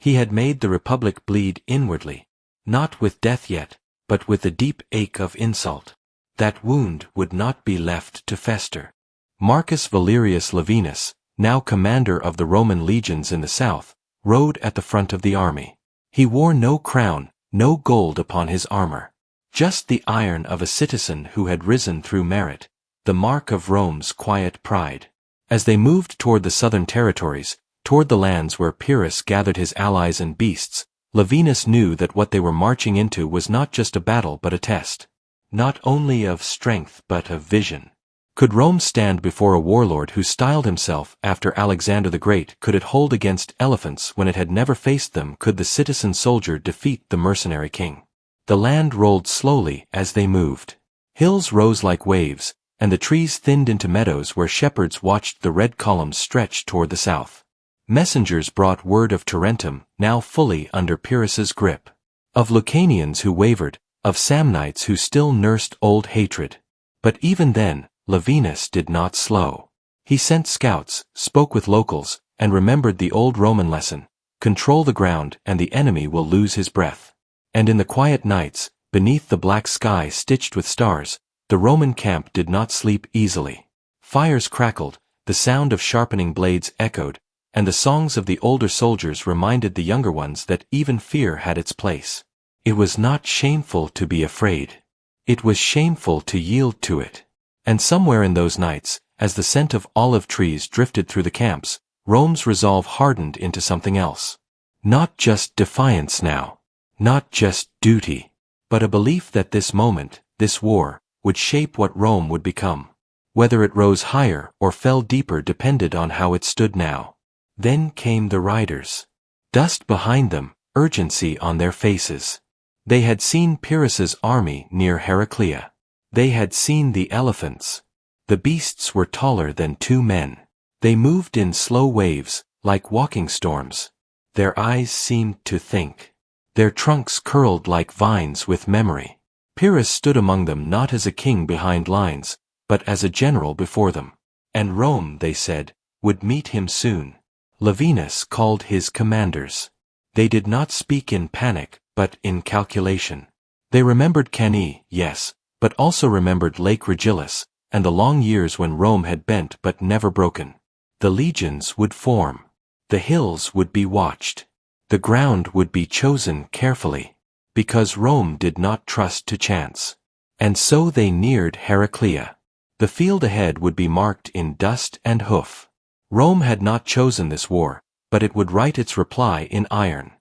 He had made the Republic bleed inwardly, not with death yet, but with the deep ache of insult. That wound would not be left to fester. Marcus Valerius Laevinus, now commander of the Roman legions in the south, rode at the front of the army. He wore no crown, no gold upon his armor. Just the iron of a citizen who had risen through merit, the mark of Rome's quiet pride. As they moved toward the southern territories, toward the lands where Pyrrhus gathered his allies and beasts, Laevinus knew that what they were marching into was not just a battle but a test. Not only of strength but of vision. Could Rome stand before a warlord who styled himself after Alexander the Great? Could it hold against elephants when it had never faced them? Could the citizen soldier defeat the mercenary king? The land rolled slowly as they moved. Hills rose like waves, and the trees thinned into meadows where shepherds watched the red columns stretch toward the south. Messengers brought word of Tarentum, now fully under Pyrrhus's grip. Of Lucanians who wavered, of Samnites who still nursed old hatred. But even then, Laevinus did not slow. He sent scouts, spoke with locals, and remembered the old Roman lesson: control the ground and the enemy will lose his breath. And in the quiet nights, beneath the black sky stitched with stars, the Roman camp did not sleep easily. Fires crackled, the sound of sharpening blades echoed, and the songs of the older soldiers reminded the younger ones that even fear had its place. It was not shameful to be afraid. It was shameful to yield to it. And somewhere in those nights, as the scent of olive trees drifted through the camps, Rome's resolve hardened into something else. Not just defiance now. Not just duty. But a belief that this moment, this war, would shape what Rome would become. Whether it rose higher or fell deeper depended on how it stood now. Then came the riders. Dust behind them, urgency on their faces. They had seen Pyrrhus's army near Heraclea. They had seen the elephants. The beasts were taller than 2 men. They moved in slow waves, like walking storms. Their eyes seemed to think. Their trunks curled like vines with memory. Pyrrhus stood among them not as a king behind lines, but as a general before them. And Rome, they said, would meet him soon. Lavinus called his commanders. They did not speak in panic, but in calculation. They remembered Cannae, yes, but also remembered Lake Regillus, and the long years when Rome had bent but never broken. The legions would form. The hills would be watched. The ground would be chosen carefully. Because Rome did not trust to chance. And so they neared Heraclea. The field ahead would be marked in dust and hoof. Rome had not chosen this war, but it would write its reply in iron.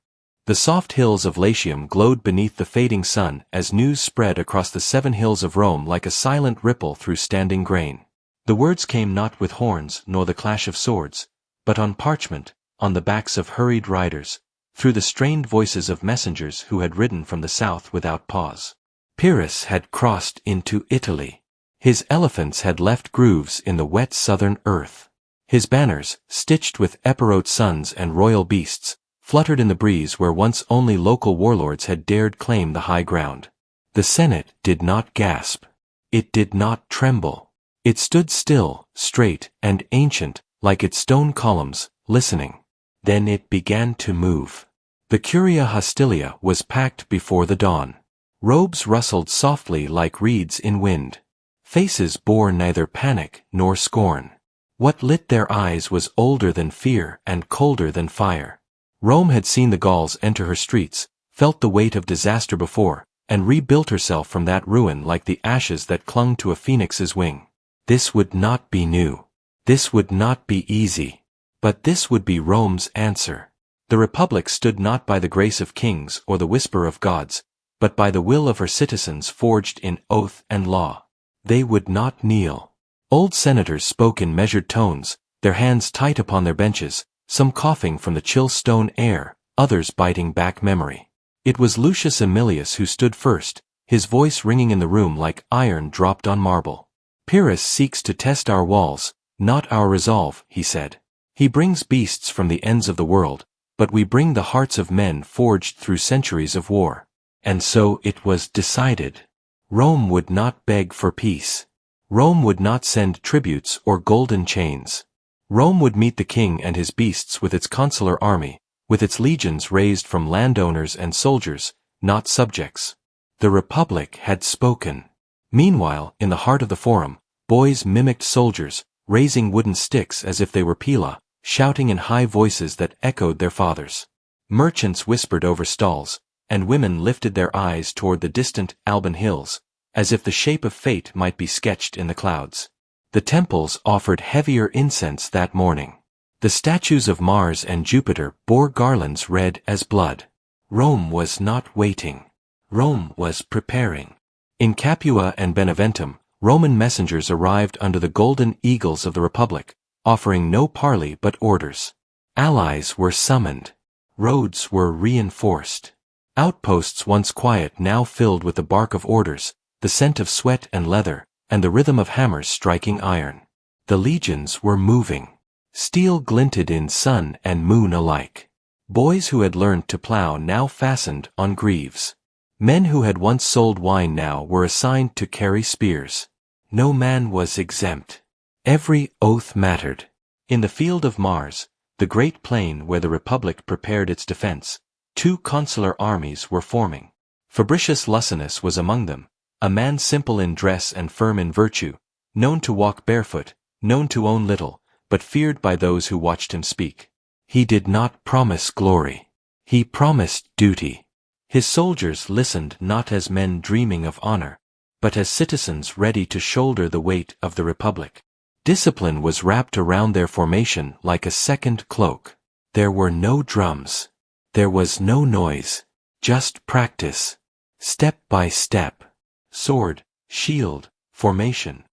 The soft hills of Latium glowed beneath the fading sun as news spread across the 7 hills of Rome like a silent ripple through standing grain. The words came not with horns nor the clash of swords, but on parchment, on the backs of hurried riders, through the strained voices of messengers who had ridden from the south without pause. Pyrrhus had crossed into Italy. His elephants had left grooves in the wet southern earth. His banners, stitched with Epirote suns and royal beasts, fluttered in the breeze where once only local warlords had dared claim the high ground. The Senate did not gasp. It did not tremble. It stood still, straight, and ancient, like its stone columns, listening. Then it began to move. The Curia Hostilia was packed before the dawn. Robes rustled softly like reeds in wind. Faces bore neither panic nor scorn. What lit their eyes was older than fear and colder than fire. Rome had seen the Gauls enter her streets, felt the weight of disaster before, and rebuilt herself from that ruin like the ashes that clung to a phoenix's wing. This would not be new. This would not be easy. But this would be Rome's answer. The Republic stood not by the grace of kings or the whisper of gods, but by the will of her citizens forged in oath and law. They would not kneel. Old senators spoke in measured tones, their hands tight upon their benches, some coughing from the chill stone air, others biting back memory. It was Lucius Aemilius who stood first, his voice ringing in the room like iron dropped on marble. Pyrrhus seeks to test our walls, not our resolve, he said. He brings beasts from the ends of the world, but we bring the hearts of men forged through centuries of war. And so it was decided. Rome would not beg for peace. Rome would not send tributes or golden chains. Rome would meet the king and his beasts with its consular army, with its legions raised from landowners and soldiers, not subjects. The Republic had spoken. Meanwhile, in the heart of the Forum, boys mimicked soldiers, raising wooden sticks as if they were pila, shouting in high voices that echoed their fathers. Merchants whispered over stalls, and women lifted their eyes toward the distant Alban hills, as if the shape of fate might be sketched in the clouds. The temples offered heavier incense that morning. The statues of Mars and Jupiter bore garlands red as blood. Rome was not waiting. Rome was preparing. In Capua and Beneventum, Roman messengers arrived under the golden eagles of the Republic, offering no parley but orders. Allies were summoned. Roads were reinforced. Outposts once quiet now filled with the bark of orders, the scent of sweat and leather, and the rhythm of hammers striking iron. The legions were moving. Steel glinted in sun and moon alike. Boys who had learned to plow now fastened on greaves. Men who had once sold wine now were assigned to carry spears. No man was exempt. Every oath mattered. In the field of Mars, the great plain where the Republic prepared its defense, two consular armies were forming. Fabricius Luscinus was among them, a man simple in dress and firm in virtue, known to walk barefoot, known to own little, but feared by those who watched him speak. He did not promise glory. He promised duty. His soldiers listened not as men dreaming of honor, but as citizens ready to shoulder the weight of the Republic. Discipline was wrapped around their formation like a second cloak. There were no drums. There was no noise. Just practice. Step by step. Sword, shield, formation.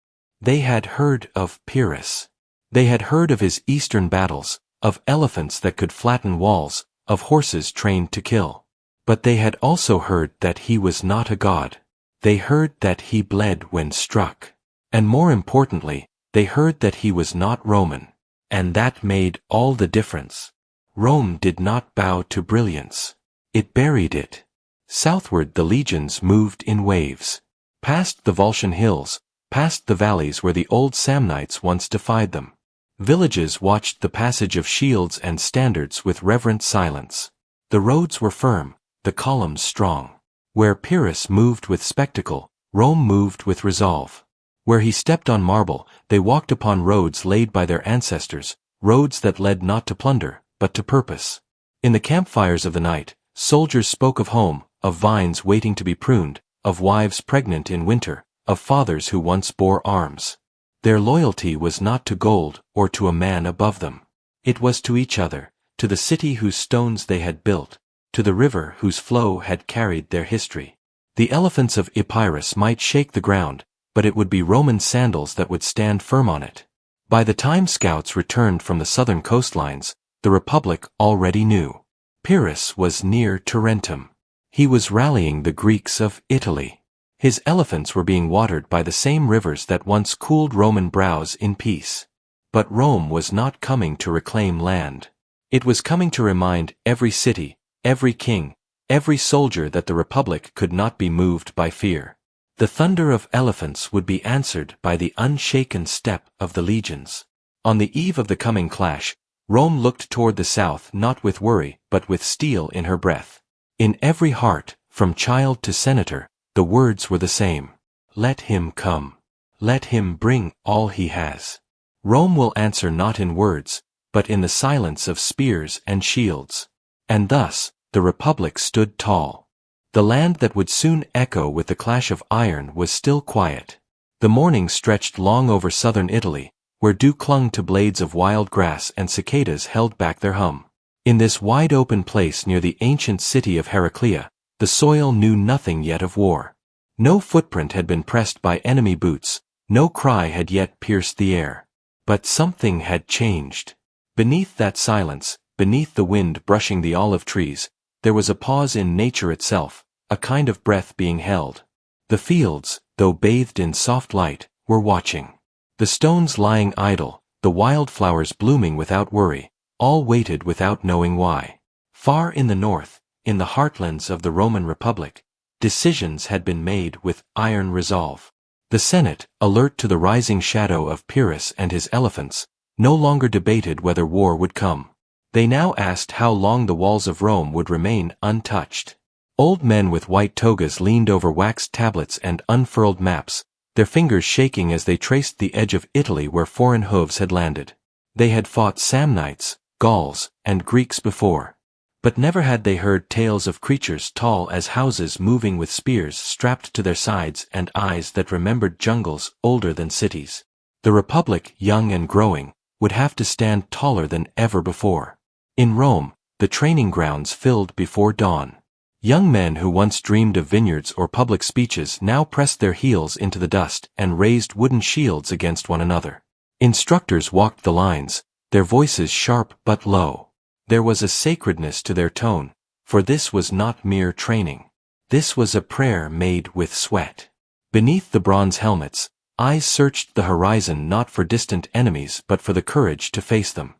They had heard of Pyrrhus. They had heard of his eastern battles, of elephants that could flatten walls, of horses trained to kill. But they had also heard that he was not a god. They heard that he bled when struck. And more importantly, they heard that he was not Roman. And that made all the difference. Rome did not bow to brilliance. It buried it. Southward the legions moved in waves. Past the Volscian hills, past the valleys where the old Samnites once defied them. Villages watched the passage of shields and standards with reverent silence. The roads were firm, the columns strong. Where Pyrrhus moved with spectacle, Rome moved with resolve. Where he stepped on marble, they walked upon roads laid by their ancestors, roads that led not to plunder, but to purpose. In the campfires of the night, soldiers spoke of home, of vines waiting to be pruned, of wives pregnant in winter, of fathers who once bore arms. Their loyalty was not to gold or to a man above them. It was to each other, to the city whose stones they had built, to the river whose flow had carried their history. The elephants of Epirus might shake the ground, but it would be Roman sandals that would stand firm on it. By the time scouts returned from the southern coastlines, the Republic already knew. Pyrrhus was near Tarentum. He was rallying the Greeks of Italy. His elephants were being watered by the same rivers that once cooled Roman brows in peace. But Rome was not coming to reclaim land. It was coming to remind every city, every king, every soldier that the Republic could not be moved by fear. The thunder of elephants would be answered by the unshaken step of the legions. On the eve of the coming clash, Rome looked toward the south not with worry but with steel in her breath. In every heart, from child to senator, the words were the same. Let him come. Let him bring all he has. Rome will answer not in words, but in the silence of spears and shields. And thus, the Republic stood tall. The land that would soon echo with the clash of iron was still quiet. The morning stretched long over southern Italy, where dew clung to blades of wild grass and cicadas held back their hum. In this wide-open place near the ancient city of Heraclea, the soil knew nothing yet of war. No footprint had been pressed by enemy boots, no cry had yet pierced the air. But something had changed. Beneath that silence, beneath the wind brushing the olive trees, there was a pause in nature itself, a kind of breath being held. The fields, though bathed in soft light, were watching. The stones lying idle, the wildflowers blooming without worry, all waited without knowing why. Far in the north, in the heartlands of the Roman Republic, decisions had been made with iron resolve. The Senate, alert to the rising shadow of Pyrrhus and his elephants, no longer debated whether war would come. They now asked how long the walls of Rome would remain untouched. Old men with white togas leaned over waxed tablets and unfurled maps, their fingers shaking as they traced the edge of Italy where foreign hooves had landed. They had fought Samnites, Gauls, and Greeks before. But never had they heard tales of creatures tall as houses moving with spears strapped to their sides and eyes that remembered jungles older than cities. The Republic, young and growing, would have to stand taller than ever before. In Rome, the training grounds filled before dawn. Young men who once dreamed of vineyards or public speeches now pressed their heels into the dust and raised wooden shields against one another. Instructors walked the lines, their voices sharp but low. There was a sacredness to their tone, for this was not mere training. This was a prayer made with sweat. Beneath the bronze helmets, eyes searched the horizon not for distant enemies but for the courage to face them.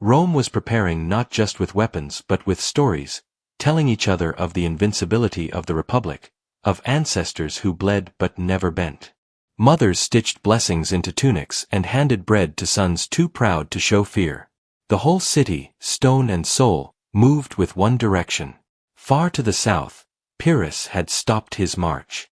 Rome was preparing not just with weapons but with stories, telling each other of the invincibility of the Republic, of ancestors who bled but never bent. Mothers stitched blessings into tunics and handed bread to sons too proud to show fear. The whole city, stone and soul, moved with one direction. Far to the south, Pyrrhus had stopped his march.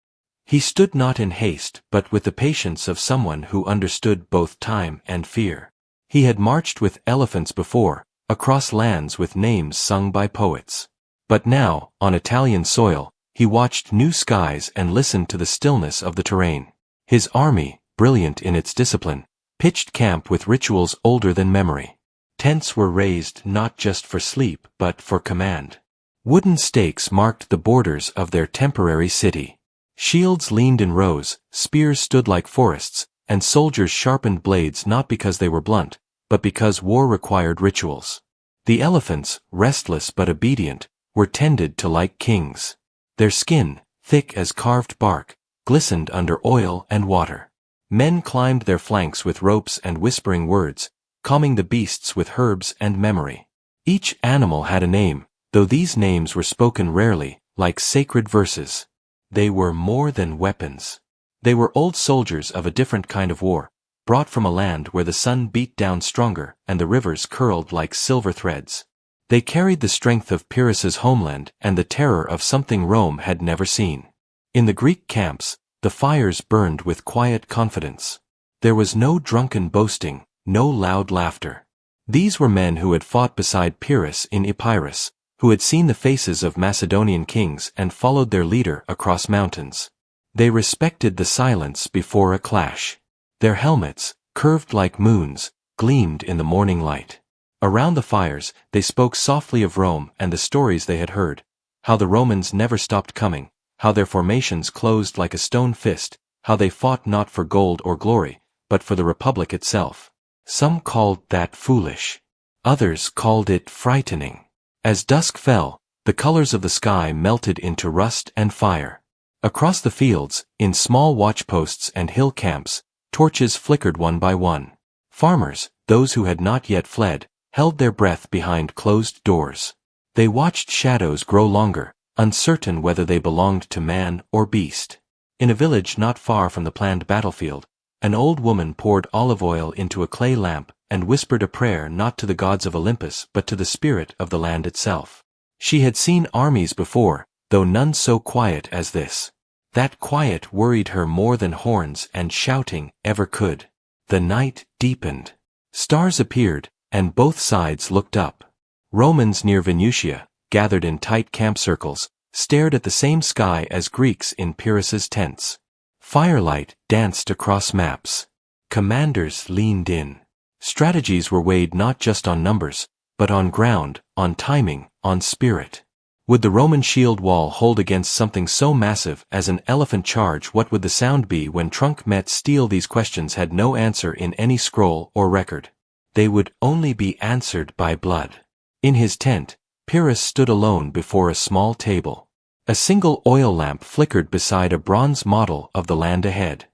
He stood not in haste but with the patience of someone who understood both time and fear. He had marched with elephants before, across lands with names sung by poets. But now, on Italian soil, he watched new skies and listened to the stillness of the terrain. His army, brilliant in its discipline, pitched camp with rituals older than memory. Tents were raised not just for sleep but for command. Wooden stakes marked the borders of their temporary city. Shields leaned in rows, spears stood like forests, and soldiers sharpened blades not because they were blunt, but because war required rituals. The elephants, restless but obedient, were tended to like kings. Their skin, thick as carved bark, glistened under oil and water. Men climbed their flanks with ropes and whispering words, calming the beasts with herbs and memory. Each animal had a name, though these names were spoken rarely, like sacred verses. They were more than weapons. They were old soldiers of a different kind of war, brought from a land where the sun beat down stronger and the rivers curled like silver threads. They carried the strength of Pyrrhus's homeland and the terror of something Rome had never seen. In the Greek camps, the fires burned with quiet confidence. There was no drunken boasting, no loud laughter. These were men who had fought beside Pyrrhus in Epirus, who had seen the faces of Macedonian kings and followed their leader across mountains. They respected the silence before a clash. Their helmets, curved like moons, gleamed in the morning light. Around the fires, they spoke softly of Rome and the stories they had heard, how the Romans never stopped coming, how their formations closed like a stone fist, how they fought not for gold or glory, but for the republic itself. Some called that foolish. Others called it frightening. As dusk fell, the colors of the sky melted into rust and fire. Across the fields, in small watchposts and hill camps, torches flickered one by one. Farmers, those who had not yet fled, held their breath behind closed doors. They watched shadows grow longer, uncertain whether they belonged to man or beast. In a village not far from the planned battlefield, an old woman poured olive oil into a clay lamp and whispered a prayer not to the gods of Olympus but to the spirit of the land itself. She had seen armies before, though none so quiet as this. That quiet worried her more than horns and shouting ever could. The night deepened. Stars appeared, and both sides looked up. Romans near Venusia, gathered in tight camp circles, stared at the same sky as Greeks in Pyrrhus's tents. Firelight danced across maps. Commanders leaned in. Strategies were weighed not just on numbers, but on ground, on timing, on spirit. Would the Roman shield wall hold against something so massive as an elephant charge? What would the sound be when trunk met steel? These questions had no answer in any scroll or record. They would only be answered by blood. In his tent, Pyrrhus stood alone before a small table. A single oil lamp flickered beside a bronze model of the land ahead.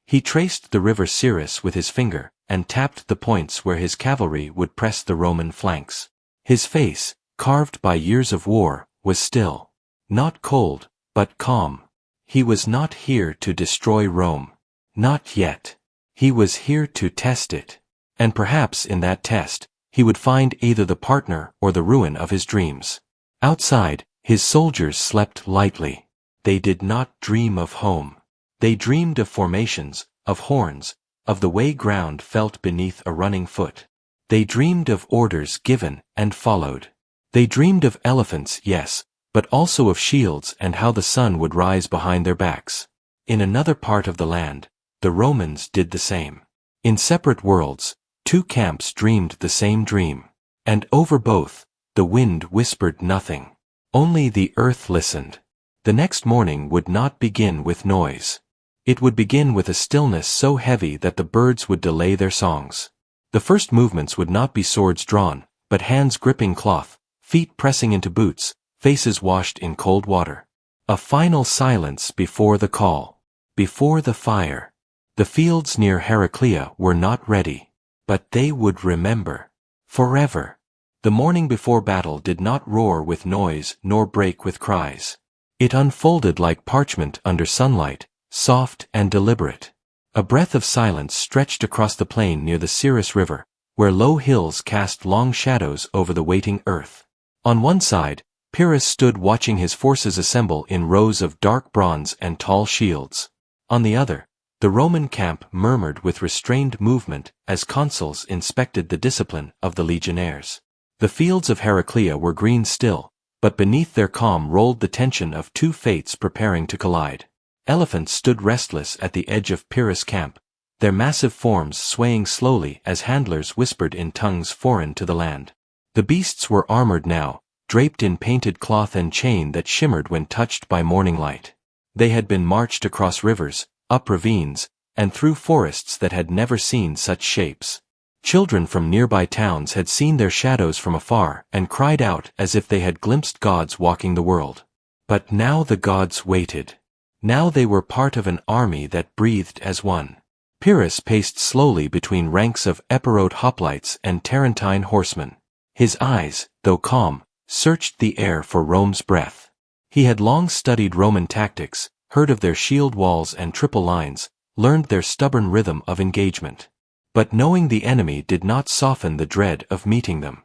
He traced the river Cirrus with his finger, and tapped the points where his cavalry would press the Roman flanks. His face, carved by years of war, was still. Not cold, but calm. He was not here to destroy Rome. Not yet. He was here to test it. And perhaps in that test, he would find either the partner or the ruin of his dreams. Outside, his soldiers slept lightly. They did not dream of home. They dreamed of formations, of horns, of the way ground felt beneath a running foot. They dreamed of orders given and followed. They dreamed of elephants, yes, but also of shields and how the sun would rise behind their backs. In another part of the land, the Romans did the same. In separate worlds, two camps dreamed the same dream. And over both, the wind whispered nothing. Only the earth listened. The next morning would not begin with noise. It would begin with a stillness so heavy that the birds would delay their songs. The first movements would not be swords drawn, but hands gripping cloth, feet pressing into boots, faces washed in cold water. A final silence before the call. Before the fire. The fields near Heraclea were not ready. But they would remember. Forever. The morning before battle did not roar with noise nor break with cries. It unfolded like parchment under sunlight, soft and deliberate. A breath of silence stretched across the plain near the Cirrus River, where low hills cast long shadows over the waiting earth. On one side, Pyrrhus stood watching his forces assemble in rows of dark bronze and tall shields. On the other, the Roman camp murmured with restrained movement as consuls inspected the discipline of the legionnaires. The fields of Heraclea were green still, but beneath their calm rolled the tension of two fates preparing to collide. Elephants stood restless at the edge of Pyrrhus' camp, their massive forms swaying slowly as handlers whispered in tongues foreign to the land. The beasts were armored now, draped in painted cloth and chain that shimmered when touched by morning light. They had been marched across rivers, up ravines, and through forests that had never seen such shapes. Children from nearby towns had seen their shadows from afar and cried out as if they had glimpsed gods walking the world. But now the gods waited. Now they were part of an army that breathed as one. Pyrrhus paced slowly between ranks of Epirot hoplites and Tarentine horsemen. His eyes, though calm, searched the air for Rome's breath. He had long studied Roman tactics, heard of their shield walls and triple lines, learned their stubborn rhythm of engagement. But knowing the enemy did not soften the dread of meeting them.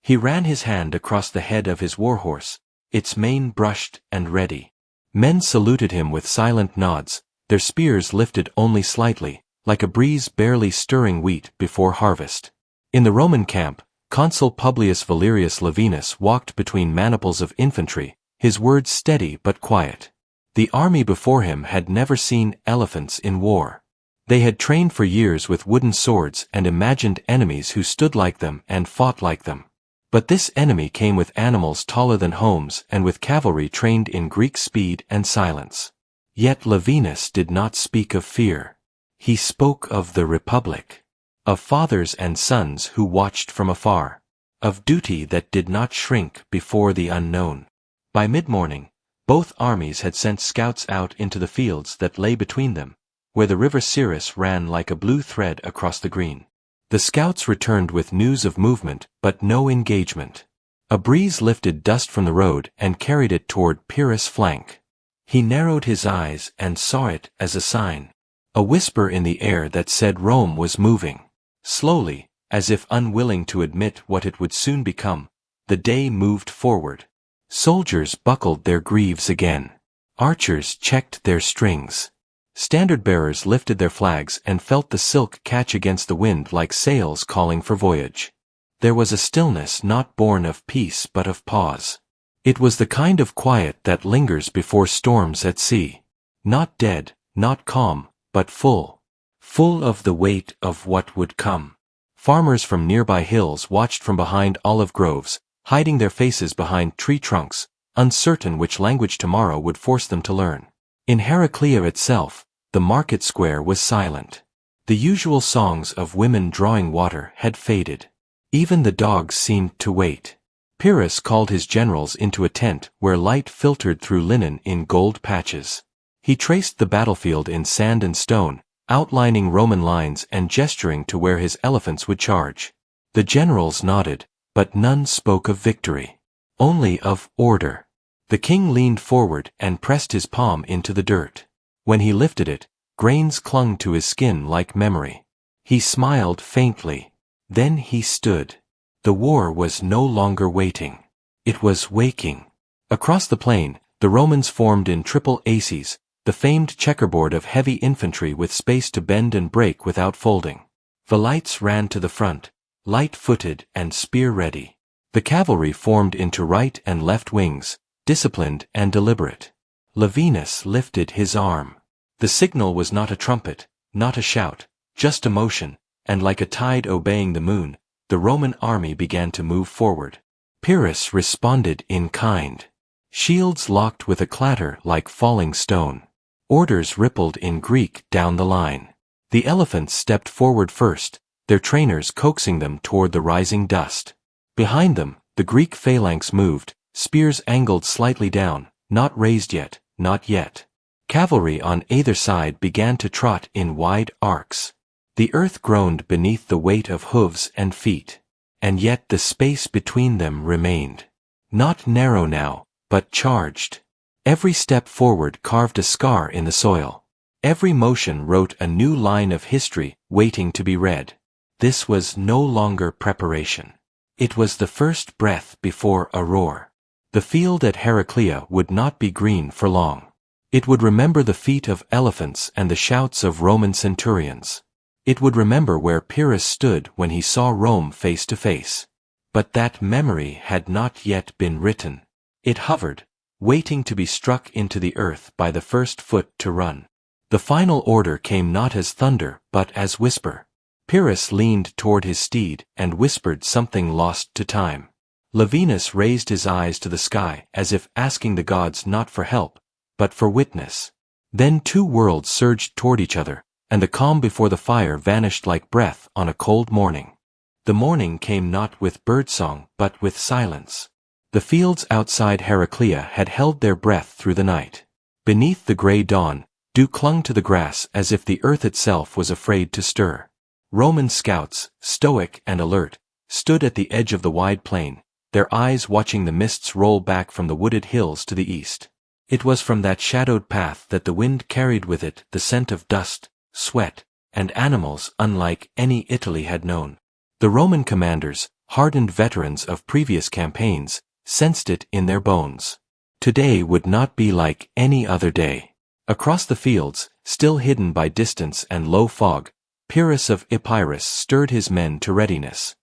He ran his hand across the head of his warhorse, its mane brushed and ready. Men saluted him with silent nods, their spears lifted only slightly, like a breeze barely stirring wheat before harvest. In the Roman camp, Consul Publius Valerius Laevinus walked between maniples of infantry, his words steady but quiet. The army before him had never seen elephants in war. They had trained for years with wooden swords and imagined enemies who stood like them and fought like them. But this enemy came with animals taller than homes and with cavalry trained in Greek speed and silence. Yet Laevinus did not speak of fear. He spoke of the Republic. Of fathers and sons who watched from afar. Of duty that did not shrink before the unknown. By mid-morning, both armies had sent scouts out into the fields that lay between them, where the river Cirrus ran like a blue thread across the green. The scouts returned with news of movement but no engagement. A breeze lifted dust from the road and carried it toward Pyrrhus' flank. He narrowed his eyes and saw it as a sign. A whisper in the air that said Rome was moving. Slowly, as if unwilling to admit what it would soon become, the day moved forward. Soldiers buckled their greaves again. Archers checked their strings. Standard-bearers lifted their flags and felt the silk catch against the wind like sails calling for voyage. There was a stillness not born of peace but of pause. It was the kind of quiet that lingers before storms at sea. Not dead, not calm, but full. Full of the weight of what would come. Farmers from nearby hills watched from behind olive groves, hiding their faces behind tree trunks, uncertain which language tomorrow would force them to learn. In Heraclea itself, the market square was silent. The usual songs of women drawing water had faded. Even the dogs seemed to wait. Pyrrhus called his generals into a tent where light filtered through linen in gold patches. He traced the battlefield in sand and stone, outlining Roman lines and gesturing to where his elephants would charge. The generals nodded, but none spoke of victory. Only of order. The king leaned forward and pressed his palm into the dirt. When he lifted it, grains clung to his skin like memory. He smiled faintly. Then he stood. The war was no longer waiting. It was waking. Across the plain, the Romans formed in triple aces, the famed checkerboard of heavy infantry with space to bend and break without folding. Velites ran to the front, light-footed and spear-ready. The cavalry formed into right and left wings, disciplined and deliberate. Laevinus lifted his arm. The signal was not a trumpet, not a shout, just a motion, and like a tide obeying the moon, the Roman army began to move forward. Pyrrhus responded in kind. Shields locked with a clatter like falling stone. Orders rippled in Greek down the line. The elephants stepped forward first, their trainers coaxing them toward the rising dust. Behind them, the Greek phalanx moved, spears angled slightly down, not raised yet, not yet. Cavalry on either side began to trot in wide arcs. The earth groaned beneath the weight of hooves and feet. And yet the space between them remained. Not narrow now, but charged. Every step forward carved a scar in the soil. Every motion wrote a new line of history waiting to be read. This was no longer preparation. It was the first breath before a roar. The field at Heraclea would not be green for long. It would remember the feet of elephants and the shouts of Roman centurions. It would remember where Pyrrhus stood when he saw Rome face to face. But that memory had not yet been written. It hovered, waiting to be struck into the earth by the first foot to run. The final order came not as thunder but as whisper. Pyrrhus leaned toward his steed and whispered something lost to time. Lavinus raised his eyes to the sky as if asking the gods not for help, but for witness. Then two worlds surged toward each other, and the calm before the fire vanished like breath on a cold morning. The morning came not with birdsong but with silence. The fields outside Heraclea had held their breath through the night. Beneath the gray dawn, dew clung to the grass as if the earth itself was afraid to stir. Roman scouts, stoic and alert, stood at the edge of the wide plain, their eyes watching the mists roll back from the wooded hills to the east. It was from that shadowed path that the wind carried with it the scent of dust, sweat, and animals unlike any Italy had known. The Roman commanders, hardened veterans of previous campaigns, sensed it in their bones. Today would not be like any other day. Across the fields, still hidden by distance and low fog, Pyrrhus of Epirus stirred his men to readiness.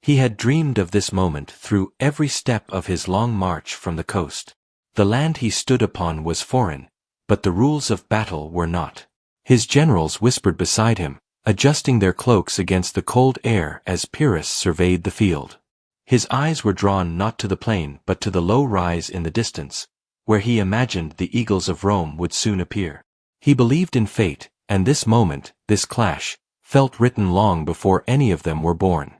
He had dreamed of this moment through every step of his long march from the coast. The land he stood upon was foreign, but the rules of battle were not. His generals whispered beside him, adjusting their cloaks against the cold air as Pyrrhus surveyed the field. His eyes were drawn not to the plain but to the low rise in the distance, where he imagined the eagles of Rome would soon appear. He believed in fate, and this moment, this clash, felt written long before any of them were born.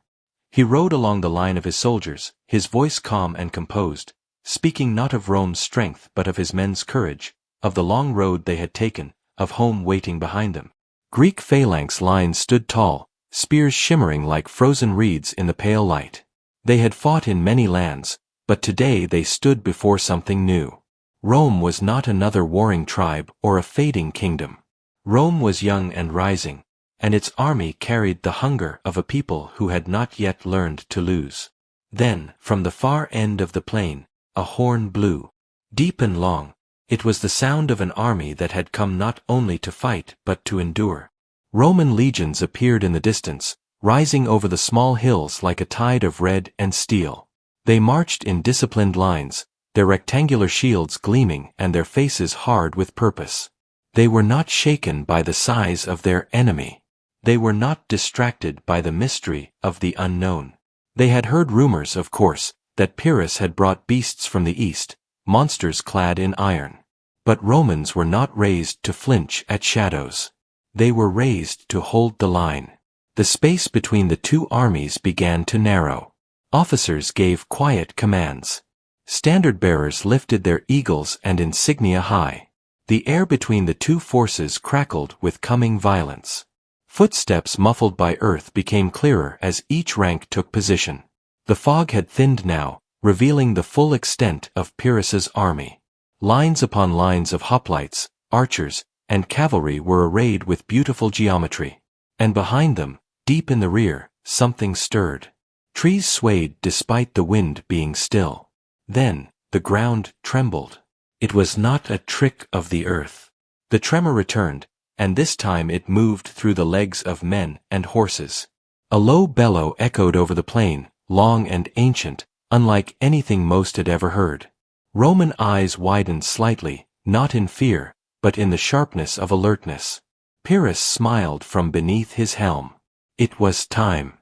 He rode along the line of his soldiers, his voice calm and composed, speaking not of Rome's strength but of his men's courage, of the long road they had taken, of home waiting behind them. Greek phalanx lines stood tall, spears shimmering like frozen reeds in the pale light. They had fought in many lands, but today they stood before something new. Rome was not another warring tribe or a fading kingdom. Rome was young and rising, and its army carried the hunger of a people who had not yet learned to lose. Then, from the far end of the plain, a horn blew. Deep and long, it was the sound of an army that had come not only to fight but to endure. Roman legions appeared in the distance, rising over the small hills like a tide of red and steel. They marched in disciplined lines, their rectangular shields gleaming and their faces hard with purpose. They were not shaken by the size of their enemy. They were not distracted by the mystery of the unknown. They had heard rumors, of course, that Pyrrhus had brought beasts from the east, monsters clad in iron. But Romans were not raised to flinch at shadows. They were raised to hold the line. The space between the two armies began to narrow. Officers gave quiet commands. Standard-bearers lifted their eagles and insignia high. The air between the two forces crackled with coming violence. Footsteps muffled by earth became clearer as each rank took position. The fog had thinned now, revealing the full extent of Pyrrhus's army. Lines upon lines of hoplites, archers, and cavalry were arrayed with beautiful geometry. And behind them, deep in the rear, something stirred. Trees swayed despite the wind being still. Then, the ground trembled. It was not a trick of the earth. The tremor returned, and this time it moved through the legs of men and horses. A low bellow echoed over the plain, long and ancient, unlike anything most had ever heard. Roman eyes widened slightly, not in fear, but in the sharpness of alertness. Pyrrhus smiled from beneath his helm. It was time.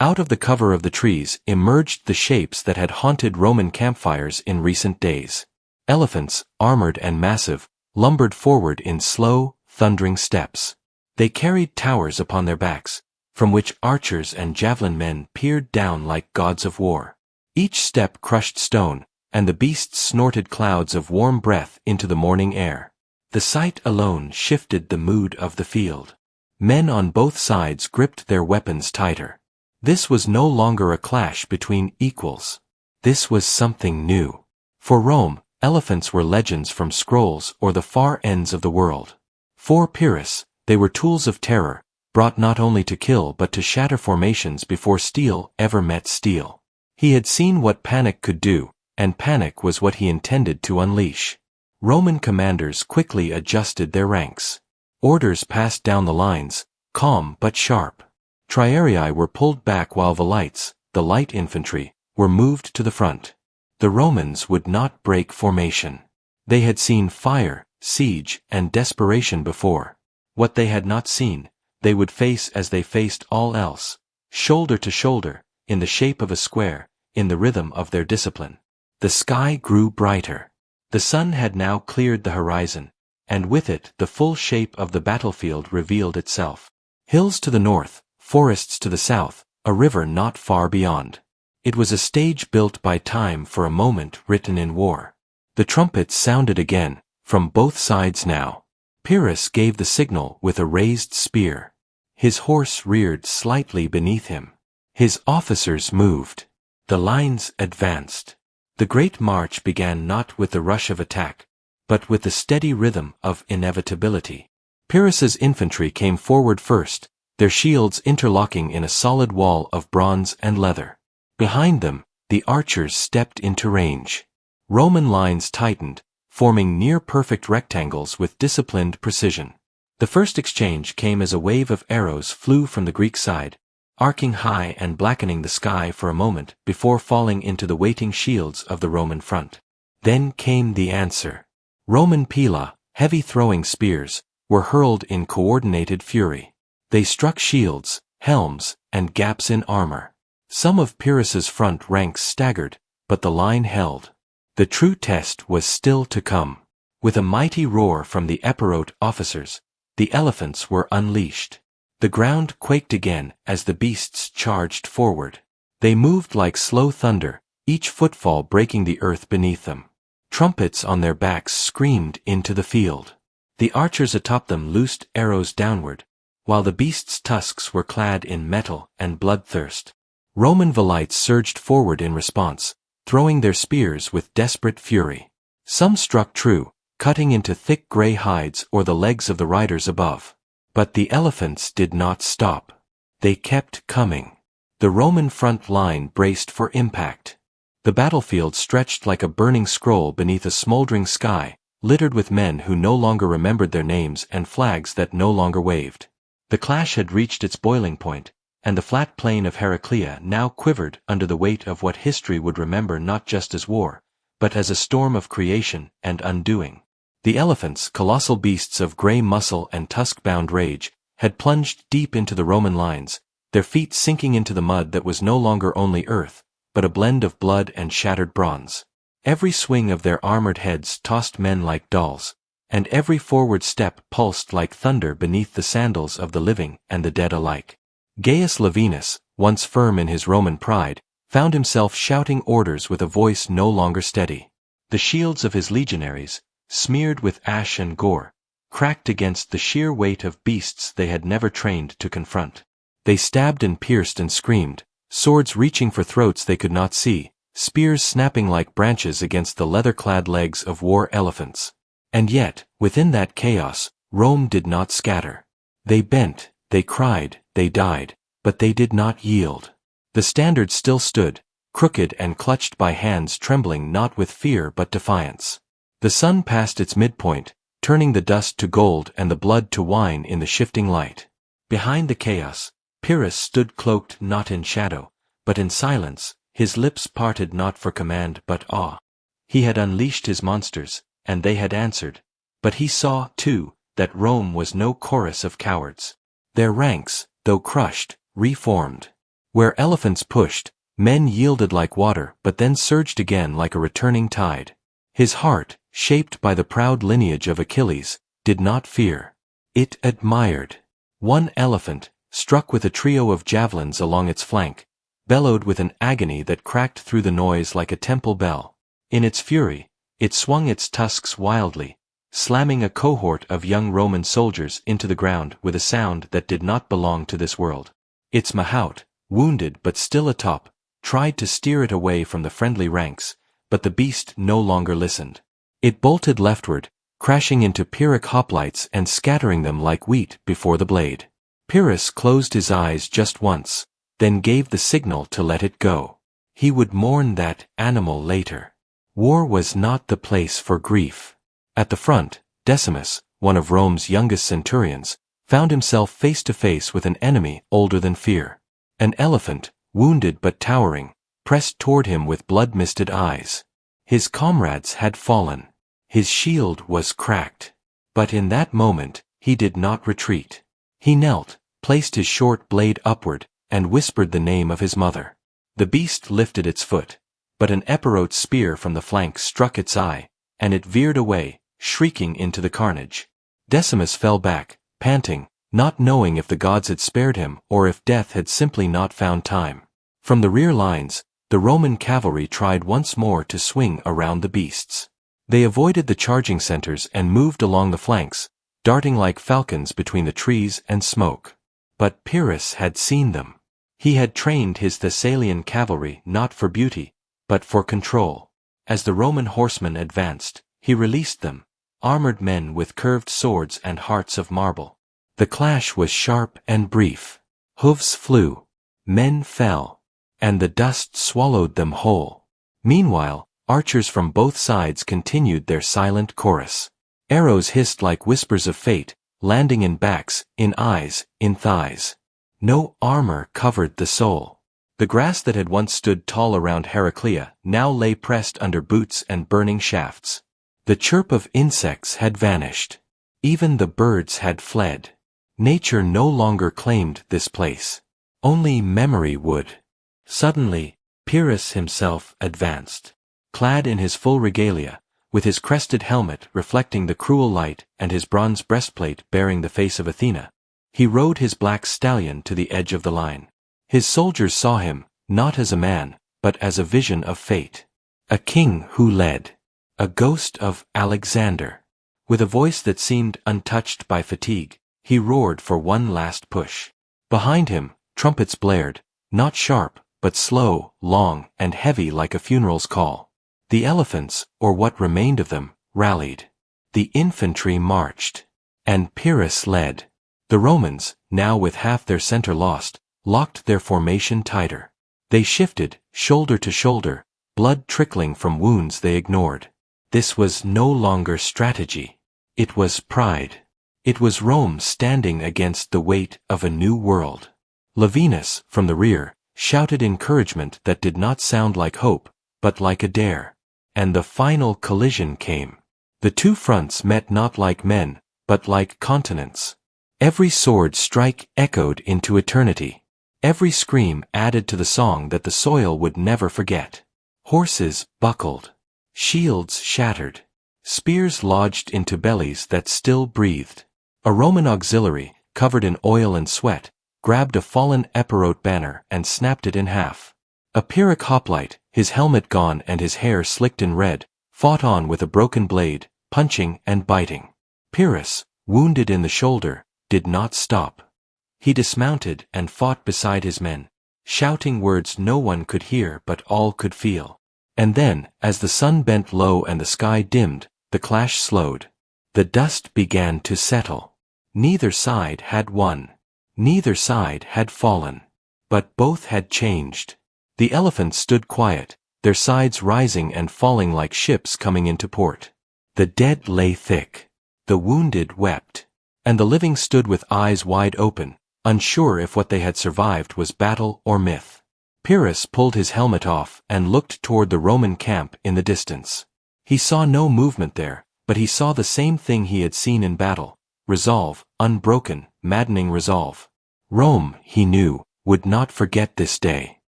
Out of the cover of the trees emerged the shapes that had haunted Roman campfires in recent days. Elephants, armored and massive, lumbered forward in slow, thundering steps. They carried towers upon their backs, from which archers and javelin men peered down like gods of war. Each step crushed stone, and the beasts snorted clouds of warm breath into the morning air. The sight alone shifted the mood of the field. Men on both sides gripped their weapons tighter. This was no longer a clash between equals. This was something new. For Rome, elephants were legends from scrolls or the far ends of the world. For Pyrrhus, they were tools of terror, brought not only to kill but to shatter formations before steel ever met steel. He had seen what panic could do, and panic was what he intended to unleash. Roman commanders quickly adjusted their ranks. Orders passed down the lines, calm but sharp. Triarii were pulled back while velites, the light infantry, were moved to the front. The Romans would not break formation. They had seen fire, siege, and desperation before. What they had not seen, they would face as they faced all else, shoulder to shoulder, in the shape of a square, in the rhythm of their discipline. The sky grew brighter. The sun had now cleared the horizon, and with it the full shape of the battlefield revealed itself. Hills to the north, forests to the south, a river not far beyond. It was a stage built by time for a moment written in war. The trumpets sounded again, from both sides now. Pyrrhus gave the signal with a raised spear. His horse reared slightly beneath him. His officers moved. The lines advanced. The great march began not with the rush of attack, but with the steady rhythm of inevitability. Pyrrhus's infantry came forward first, their shields interlocking in a solid wall of bronze and leather. Behind them, the archers stepped into range. Roman lines tightened, forming near-perfect rectangles with disciplined precision. The first exchange came as a wave of arrows flew from the Greek side, arcing high and blackening the sky for a moment before falling into the waiting shields of the Roman front. Then came the answer. Roman pila, heavy throwing spears, were hurled in coordinated fury. They struck shields, helms, and gaps in armor. Some of Pyrrhus's front ranks staggered, but the line held. The true test was still to come. With a mighty roar from the Epirote officers, the elephants were unleashed. The ground quaked again as the beasts charged forward. They moved like slow thunder, each footfall breaking the earth beneath them. Trumpets on their backs screamed into the field. The archers atop them loosed arrows downward, while the beasts' tusks were clad in metal and bloodthirst. Roman velites surged forward in response, throwing their spears with desperate fury. Some struck true, cutting into thick gray hides or the legs of the riders above. But the elephants did not stop. They kept coming. The Roman front line braced for impact. The battlefield stretched like a burning scroll beneath a smoldering sky, littered with men who no longer remembered their names and flags that no longer waved. The clash had reached its boiling point, and the flat plain of Heraclea now quivered under the weight of what history would remember not just as war, but as a storm of creation and undoing. The elephants, colossal beasts of gray muscle and tusk-bound rage, had plunged deep into the Roman lines, their feet sinking into the mud that was no longer only earth, but a blend of blood and shattered bronze. Every swing of their armored heads tossed men like dolls, and every forward step pulsed like thunder beneath the sandals of the living and the dead alike. Gaius Laevinus, once firm in his Roman pride, found himself shouting orders with a voice no longer steady. The shields of his legionaries, smeared with ash and gore, cracked against the sheer weight of beasts they had never trained to confront. They stabbed and pierced and screamed, swords reaching for throats they could not see, spears snapping like branches against the leather-clad legs of war elephants. And yet, within that chaos, Rome did not scatter. They bent, they cried, they died, but they did not yield. The standard still stood, crooked and clutched by hands trembling not with fear but defiance. The sun passed its midpoint, turning the dust to gold and the blood to wine in the shifting light. Behind the chaos, Pyrrhus stood cloaked not in shadow, but in silence, his lips parted not for command but awe. He had unleashed his monsters, and they had answered, but he saw, too, that Rome was no chorus of cowards. Their ranks, though crushed, reformed. Where elephants pushed, men yielded like water but then surged again like a returning tide. His heart, shaped by the proud lineage of Achilles, did not fear. It admired. One elephant, struck with a trio of javelins along its flank, bellowed with an agony that cracked through the noise like a temple bell. In its fury, it swung its tusks wildly, slamming a cohort of young Roman soldiers into the ground with a sound that did not belong to this world. Its mahout, wounded but still atop, tried to steer it away from the friendly ranks, but the beast no longer listened. It bolted leftward, crashing into Pyrrhic hoplites and scattering them like wheat before the blade. Pyrrhus closed his eyes just once, then gave the signal to let it go. He would mourn that animal later. War was not the place for grief. At the front, Decimus, one of Rome's youngest centurions, found himself face to face with an enemy older than fear. An elephant, wounded but towering, pressed toward him with blood-misted eyes. His comrades had fallen. His shield was cracked. But in that moment, he did not retreat. He knelt, placed his short blade upward, and whispered the name of his mother. The beast lifted its foot, but an Epirote's spear from the flank struck its eye, and it veered away, shrieking into the carnage. Decimus fell back, panting, not knowing if the gods had spared him or if death had simply not found time. From the rear lines, the Roman cavalry tried once more to swing around the beasts. They avoided the charging centers and moved along the flanks, darting like falcons between the trees and smoke. But Pyrrhus had seen them. He had trained his Thessalian cavalry not for beauty, but for control. As the Roman horsemen advanced, he released them, armored men with curved swords and hearts of marble. The clash was sharp and brief. Hoofs flew, men fell, and the dust swallowed them whole. Meanwhile, archers from both sides continued their silent chorus. Arrows hissed like whispers of fate, landing in backs, in eyes, in thighs. No armor covered the soul. The grass that had once stood tall around Heraclea now lay pressed under boots and burning shafts. The chirp of insects had vanished. Even the birds had fled. Nature no longer claimed this place. Only memory would. Suddenly, Pyrrhus himself advanced. Clad in his full regalia, with his crested helmet reflecting the cruel light and his bronze breastplate bearing the face of Athena, he rode his black stallion to the edge of the line. His soldiers saw him, not as a man, but as a vision of fate. A king who led. A ghost of Alexander. With a voice that seemed untouched by fatigue, he roared for one last push. Behind him, trumpets blared, not sharp, but slow, long, and heavy like a funeral's call. The elephants, or what remained of them, rallied. The infantry marched. And Pyrrhus led. The Romans, now with half their center lost, locked their formation tighter. They shifted, shoulder to shoulder, blood trickling from wounds they ignored. This was no longer strategy. It was pride. It was Rome standing against the weight of a new world. Lavinus, from the rear, shouted encouragement that did not sound like hope, but like a dare. And the final collision came. The two fronts met not like men, but like continents. Every sword strike echoed into eternity. Every scream added to the song that the soil would never forget. Horses buckled. Shields shattered. Spears lodged into bellies that still breathed. A Roman auxiliary, covered in oil and sweat, grabbed a fallen Epirote banner and snapped it in half. A Pyrrhic hoplite, his helmet gone and his hair slicked in red, fought on with a broken blade, punching and biting. Pyrrhus, wounded in the shoulder, did not stop. He dismounted and fought beside his men, shouting words no one could hear but all could feel. And then, as the sun bent low and the sky dimmed, the clash slowed. The dust began to settle. Neither side had won. Neither side had fallen. But both had changed. The elephants stood quiet, their sides rising and falling like ships coming into port. The dead lay thick. The wounded wept. And the living stood with eyes wide open, unsure if what they had survived was battle or myth. Pyrrhus pulled his helmet off and looked toward the Roman camp in the distance. He saw no movement there, but he saw the same thing he had seen in battle. Resolve, unbroken, maddening resolve. Rome, he knew, would not forget this day.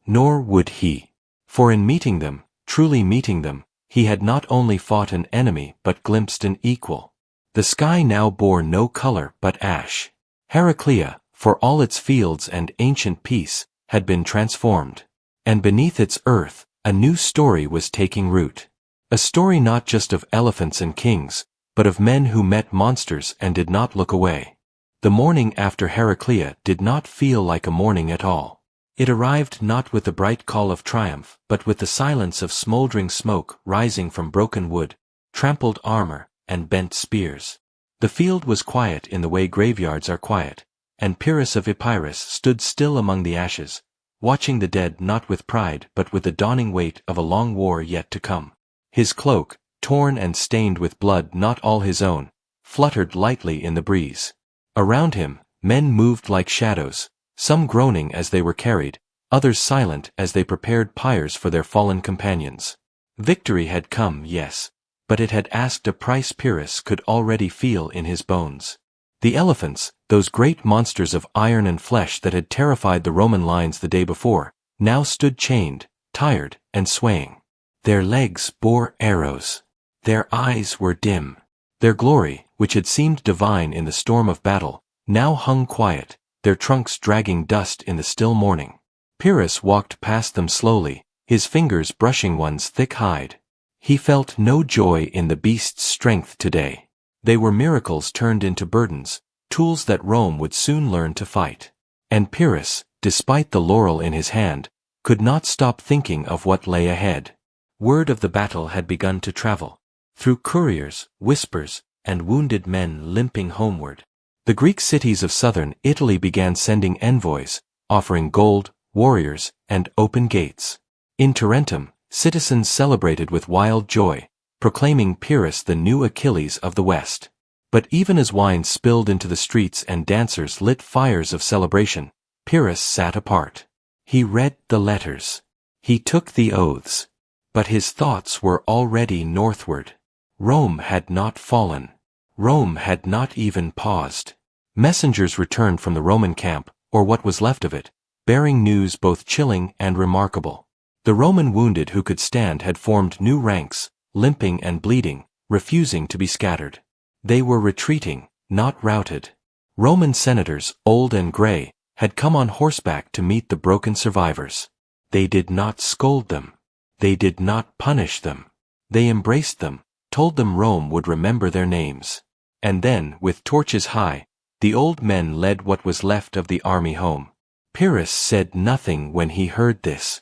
Nor would he. For in meeting them, truly meeting them, he had not only fought an enemy but glimpsed an equal. The sky now bore no color but ash. Heraclea, for all its fields and ancient peace, had been transformed. And beneath its earth, a new story was taking root. A story not just of elephants and kings, but of men who met monsters and did not look away. The morning after Heraclea did not feel like a morning at all. It arrived not with the bright call of triumph, but with the silence of smoldering smoke rising from broken wood, trampled armor, and bent spears. The field was quiet in the way graveyards are quiet, and Pyrrhus of Epirus stood still among the ashes, watching the dead not with pride but with the dawning weight of a long war yet to come. His cloak, torn and stained with blood not all his own, fluttered lightly in the breeze. Around him, men moved like shadows, some groaning as they were carried, others silent as they prepared pyres for their fallen companions. Victory had come, yes, but it had asked a price Pyrrhus could already feel in his bones. The elephants, those great monsters of iron and flesh that had terrified the Roman lines the day before, now stood chained, tired, and swaying. Their legs bore arrows. Their eyes were dim. Their glory, which had seemed divine in the storm of battle, now hung quiet, their trunks dragging dust in the still morning. Pyrrhus walked past them slowly, his fingers brushing one's thick hide. He felt no joy in the beast's strength today. They were miracles turned into burdens, tools that Rome would soon learn to fight. And Pyrrhus, despite the laurel in his hand, could not stop thinking of what lay ahead. Word of the battle had begun to travel, through couriers, whispers, and wounded men limping homeward. The Greek cities of southern Italy began sending envoys, offering gold, warriors, and open gates. In Tarentum, citizens celebrated with wild joy, proclaiming Pyrrhus the new Achilles of the West. But even as wine spilled into the streets and dancers lit fires of celebration, Pyrrhus sat apart. He read the letters. He took the oaths. But his thoughts were already northward. Rome had not fallen. Rome had not even paused. Messengers returned from the Roman camp, or what was left of it, bearing news both chilling and remarkable. The Roman wounded who could stand had formed new ranks, limping and bleeding, refusing to be scattered. They were retreating, not routed. Roman senators, old and gray, had come on horseback to meet the broken survivors. They did not scold them. They did not punish them. They embraced them, told them Rome would remember their names. And then, with torches high, the old men led what was left of the army home. Pyrrhus said nothing when he heard this.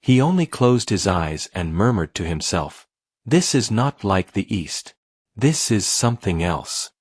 He only closed his eyes and murmured to himself, "This is not like the East. This is something else."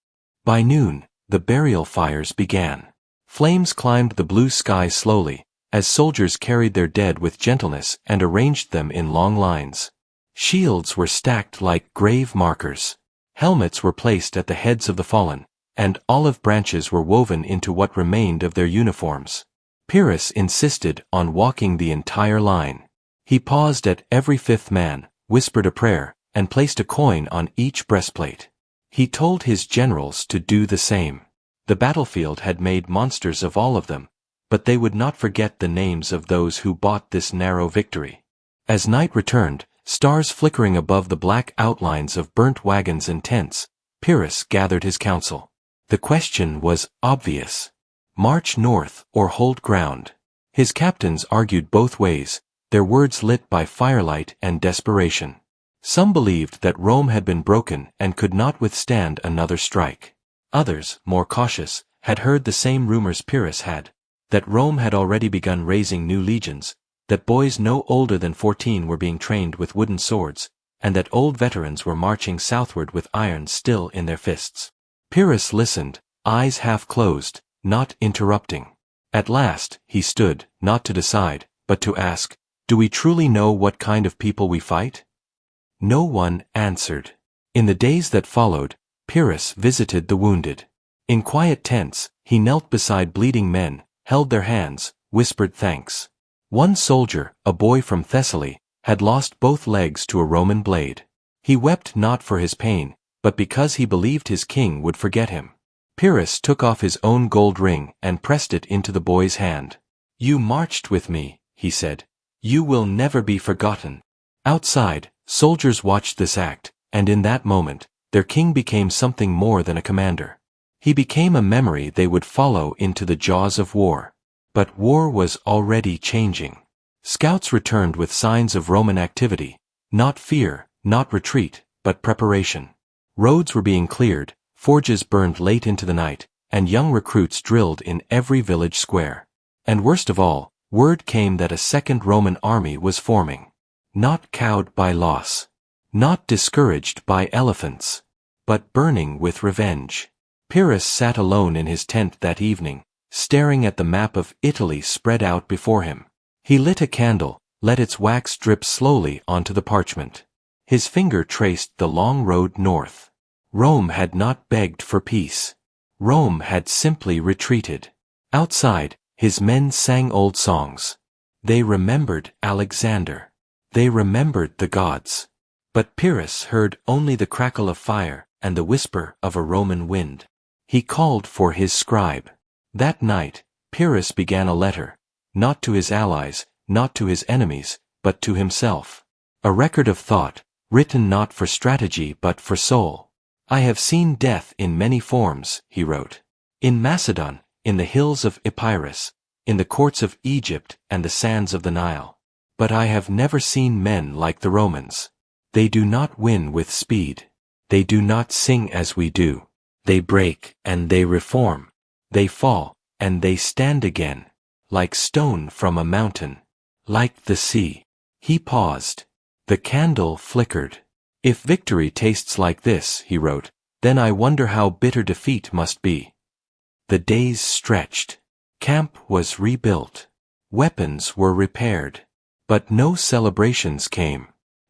By noon, the burial fires began. Flames climbed the blue sky slowly, as soldiers carried their dead with gentleness and arranged them in long lines. Shields were stacked like grave markers. Helmets were placed at the heads of the fallen, and olive branches were woven into what remained of their uniforms. Pyrrhus insisted on walking the entire line. He paused at every fifth man, whispered a prayer, and placed a coin on each breastplate. He told his generals to do the same. The battlefield had made monsters of all of them, but they would not forget the names of those who bought this narrow victory. As night returned, stars flickering above the black outlines of burnt wagons and tents, Pyrrhus gathered his council. The question was obvious. March north or hold ground. His captains argued both ways, their words lit by firelight and desperation. Some believed that Rome had been broken and could not withstand another strike. Others, more cautious, had heard the same rumors Pyrrhus had, that Rome had already begun raising new legions, that boys no older than 14 were being trained with wooden swords, and that old veterans were marching southward with iron still in their fists. Pyrrhus listened, eyes half closed, not interrupting. At last, he stood, not to decide, but to ask, "Do we truly know what kind of people we fight?" No one answered. In the days that followed, Pyrrhus visited the wounded. In quiet tents, he knelt beside bleeding men, held their hands, whispered thanks. One soldier, a boy from Thessaly, had lost both legs to a Roman blade. He wept not for his pain, but because he believed his king would forget him. Pyrrhus took off his own gold ring and pressed it into the boy's hand. "You marched with me," he said. "You will never be forgotten." Outside, soldiers watched this act, and in that moment, their king became something more than a commander. He became a memory they would follow into the jaws of war. But war was already changing. Scouts returned with signs of Roman activity, not fear, not retreat, but preparation. Roads were being cleared, forges burned late into the night, and young recruits drilled in every village square. And worst of all, word came that a second Roman army was forming. Not cowed by loss. Not discouraged by elephants. but burning with revenge. Pyrrhus sat alone in his tent that evening, staring at the map of Italy spread out before him. He lit a candle, let its wax drip slowly onto the parchment. His finger traced the long road north. Rome had not begged for peace. Rome had simply retreated. Outside, his men sang old songs. They remembered Alexander. They remembered the gods. But Pyrrhus heard only the crackle of fire and the whisper of a Roman wind. He called for his scribe. That night, Pyrrhus began a letter, not to his allies, not to his enemies, but to himself. A record of thought, written not for strategy but for soul. I have seen death in many forms, he wrote. In Macedon, in the hills of Epirus, in the courts of Egypt and the sands of the Nile. But I have never seen men like the Romans. They do not win with speed. They do not sing as we do. They break and they reform. They fall and they stand again, like stone from a mountain, like the sea. He paused. The candle flickered. If victory tastes like this, he wrote, then I wonder how bitter defeat must be. The days stretched. Camp was rebuilt. Weapons were repaired. But no celebrations came.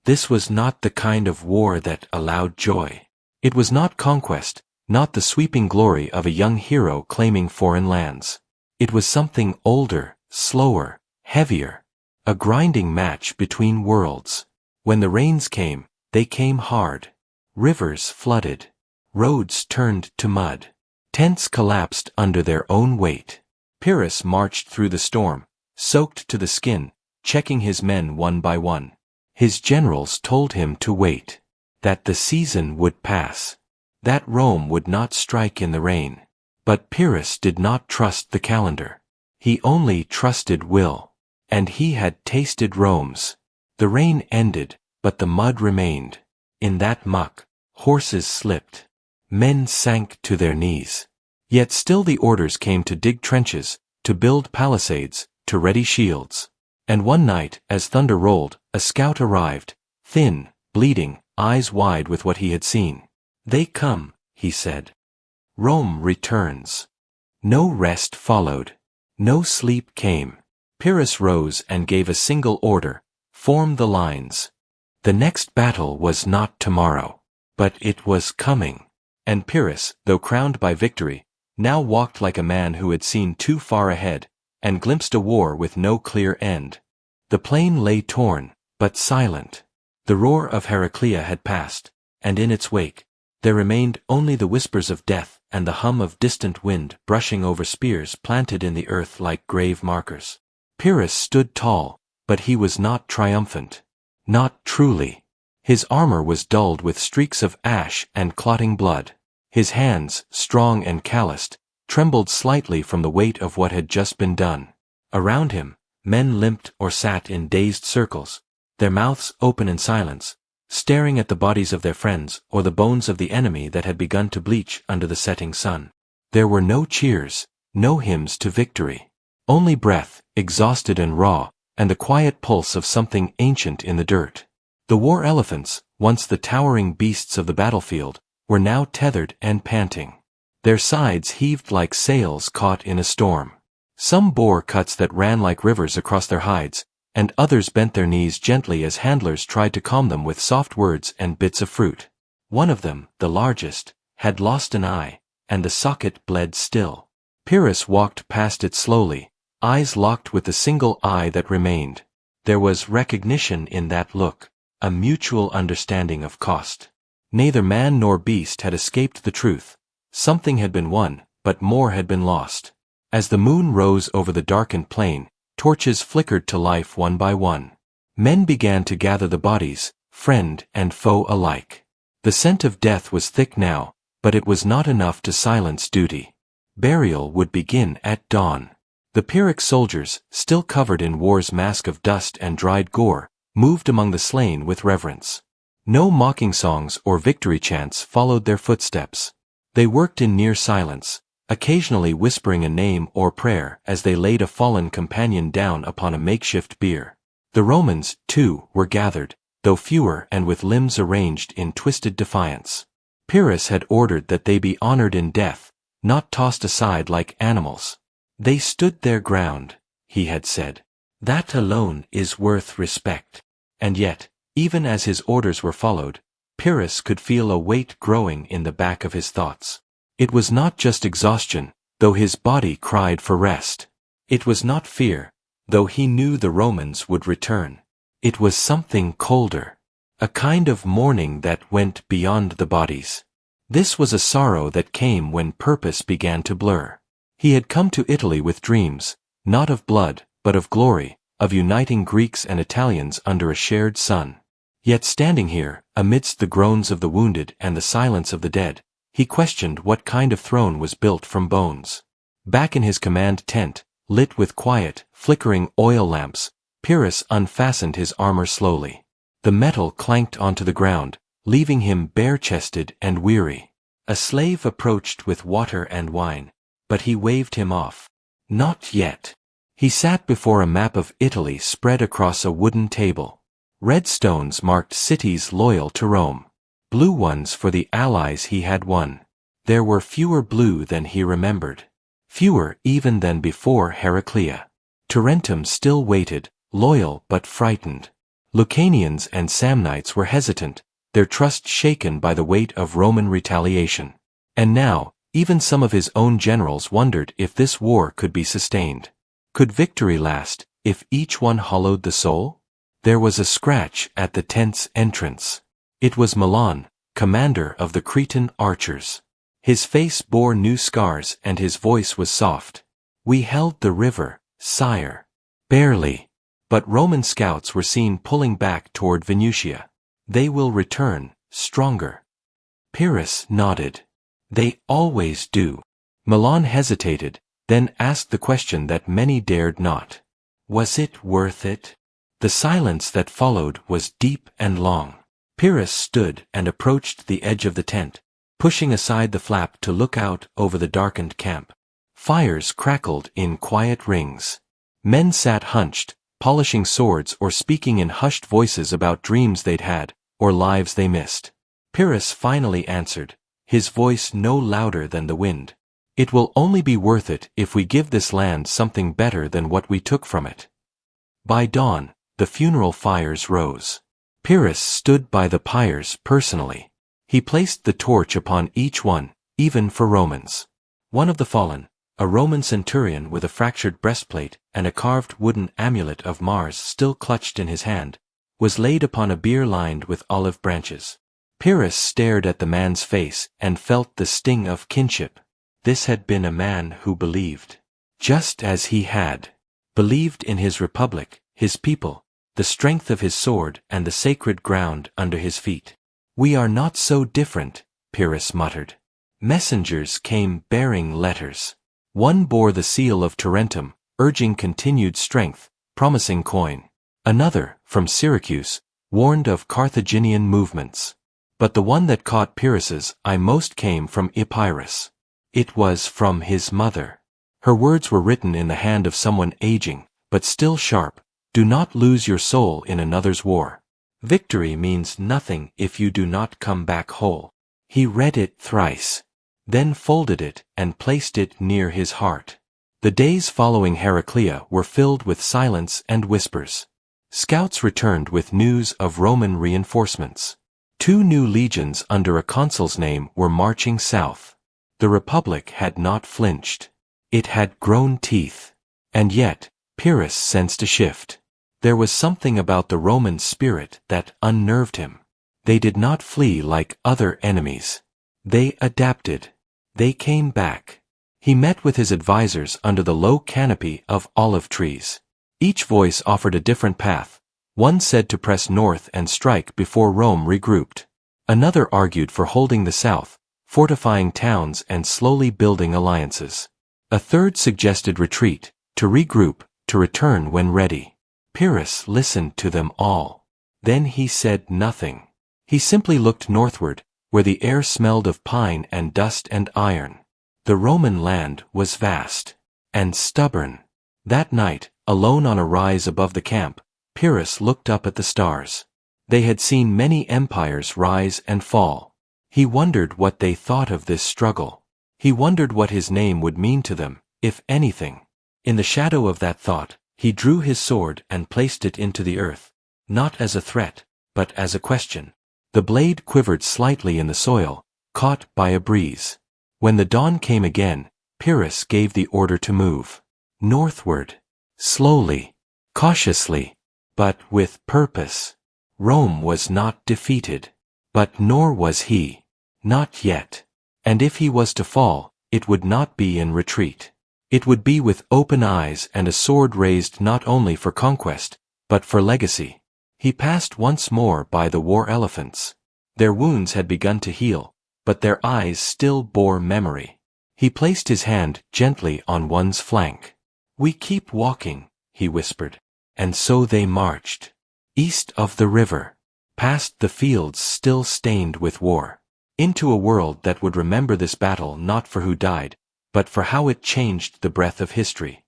This was not the kind of war that allowed joy. It was not conquest, not the sweeping glory of a young hero claiming foreign lands. It was something older, slower, heavier. A grinding match between worlds. When the rains came, they came hard. Rivers flooded. Roads turned to mud. Tents collapsed under their own weight. Pyrrhus marched through the storm, soaked to the skin, checking his men one by one. His generals told him to wait. That the season would pass. That Rome would not strike in the rain. But Pyrrhus did not trust the calendar. He only trusted will. And he had tasted Rome's. The rain ended, but the mud remained. In that muck, horses slipped. Men sank to their knees. Yet still the orders came to dig trenches, to build palisades, to ready shields. And one night, as thunder rolled, a scout arrived, thin, bleeding, eyes wide with what he had seen. They come, he said. Rome returns. No rest followed. No sleep came. Pyrrhus rose and gave a single order, form the lines. The next battle was not tomorrow, but it was coming. And Pyrrhus, though crowned by victory, now walked like a man who had seen too far ahead, and glimpsed a war with no clear end. The plain lay torn, but silent. The roar of Heraclea had passed, and in its wake, there remained only the whispers of death and the hum of distant wind brushing over spears planted in the earth like grave markers. Pyrrhus stood tall, but he was not triumphant. Not truly. His armor was dulled with streaks of ash and clotting blood. His hands, strong and calloused, trembled slightly from the weight of what had just been done. Around him, men limped or sat in dazed circles, their mouths open in silence, staring at the bodies of their friends or the bones of the enemy that had begun to bleach under the setting sun. There were no cheers, no hymns to victory. Only breath, exhausted and raw, and the quiet pulse of something ancient in the dirt. The war elephants, once the towering beasts of the battlefield, were now tethered and panting. Their sides heaved like sails caught in a storm. Some bore cuts that ran like rivers across their hides, and others bent their knees gently as handlers tried to calm them with soft words and bits of fruit. One of them, the largest, had lost an eye, and the socket bled still. Pyrrhus walked past it slowly, eyes locked with the single eye that remained. There was recognition in that look, a mutual understanding of cost. Neither man nor beast had escaped the truth. Something had been won, but more had been lost. As the moon rose over the darkened plain, torches flickered to life one by one. Men began to gather the bodies, friend and foe alike. The scent of death was thick now, but it was not enough to silence duty. Burial would begin at dawn. The Pyrrhic soldiers, still covered in war's mask of dust and dried gore, moved among the slain with reverence. No mocking songs or victory chants followed their footsteps. They worked in near silence, occasionally whispering a name or prayer as they laid a fallen companion down upon a makeshift bier. The Romans, too, were gathered, though fewer and with limbs arranged in twisted defiance. Pyrrhus had ordered that they be honored in death, not tossed aside like animals. They stood their ground, he had said. That alone is worth respect. And yet, even as his orders were followed, Pyrrhus could feel a weight growing in the back of his thoughts. It was not just exhaustion, though his body cried for rest. It was not fear, though he knew the Romans would return. It was something colder. A kind of mourning that went beyond the bodies. This was a sorrow that came when purpose began to blur. He had come to Italy with dreams, not of blood, but of glory, of uniting Greeks and Italians under a shared sun. Yet standing here, amidst the groans of the wounded and the silence of the dead, he questioned what kind of throne was built from bones. Back in his command tent, lit with quiet, flickering oil lamps, Pyrrhus unfastened his armor slowly. The metal clanked onto the ground, leaving him bare-chested and weary. A slave approached with water and wine, but he waved him off. Not yet. He sat before a map of Italy spread across a wooden table. Red stones marked cities loyal to Rome. Blue ones for the allies he had won. There were fewer blue than he remembered. Fewer even than before Heraclea. Tarentum still waited, loyal but frightened. Lucanians and Samnites were hesitant, their trust shaken by the weight of Roman retaliation. And now, even some of his own generals wondered if this war could be sustained. Could victory last, if each one hollowed the soul? There was a scratch at the tent's entrance. It was Milan, commander of the Cretan archers. His face bore new scars and his voice was soft. We held the river, sire. Barely. But Roman scouts were seen pulling back toward Venusia. They will return, stronger. Pyrrhus nodded. They always do. Milan hesitated, then asked the question that many dared not. Was it worth it? The silence that followed was deep and long. Pyrrhus stood and approached the edge of the tent, pushing aside the flap to look out over the darkened camp. Fires crackled in quiet rings. Men sat hunched, polishing swords or speaking in hushed voices about dreams they'd had, or lives they missed. Pyrrhus finally answered, his voice no louder than the wind. It will only be worth it if we give this land something better than what we took from it. By dawn, the funeral fires rose. Pyrrhus stood by the pyres personally. He placed the torch upon each one, even for Romans. One of the fallen, a Roman centurion with a fractured breastplate and a carved wooden amulet of Mars still clutched in his hand, was laid upon a bier lined with olive branches. Pyrrhus stared at the man's face and felt the sting of kinship. This had been a man who believed. Just as he had believed in his republic, his people, the strength of his sword and the sacred ground under his feet. We are not so different, Pyrrhus muttered. Messengers came bearing letters. One bore the seal of Tarentum, urging continued strength, promising coin. Another, from Syracuse, warned of Carthaginian movements. But the one that caught Pyrrhus's eye most came from Epirus. It was from his mother. Her words were written in the hand of someone aging, but still sharp. Do not lose your soul in another's war. Victory means nothing if you do not come back whole. He read it thrice, then folded it and placed it near his heart. The days following Heraclea were filled with silence and whispers. Scouts returned with news of Roman reinforcements. 2 new legions under a consul's name were marching south. The Republic had not flinched. It had grown teeth. And yet, Pyrrhus sensed a shift. There was something about the Roman spirit that unnerved him. They did not flee like other enemies. They adapted. They came back. He met with his advisors under the low canopy of olive trees. Each voice offered a different path. One said to press north and strike before Rome regrouped. Another argued for holding the south, fortifying towns and slowly building alliances. A third suggested retreat, to regroup, to return when ready. Pyrrhus listened to them all. Then he said nothing. He simply looked northward, where the air smelled of pine and dust and iron. The Roman land was vast and stubborn. That night, alone on a rise above the camp, Pyrrhus looked up at the stars. They had seen many empires rise and fall. He wondered what they thought of this struggle. He wondered what his name would mean to them, if anything. In the shadow of that thought, he drew his sword and placed it into the earth, not as a threat, but as a question. The blade quivered slightly in the soil, caught by a breeze. When the dawn came again, Pyrrhus gave the order to move. Northward. Slowly. Cautiously. But with purpose. Rome was not defeated. But nor was he. Not yet. And if he was to fall, it would not be in retreat. It would be with open eyes and a sword raised not only for conquest, but for legacy. He passed once more by the war elephants. Their wounds had begun to heal, but their eyes still bore memory. He placed his hand gently on one's flank. "We keep walking," he whispered. And so they marched. East of the river. Past the fields still stained with war. Into a world that would remember this battle not for who died, but for how it changed the breath of history.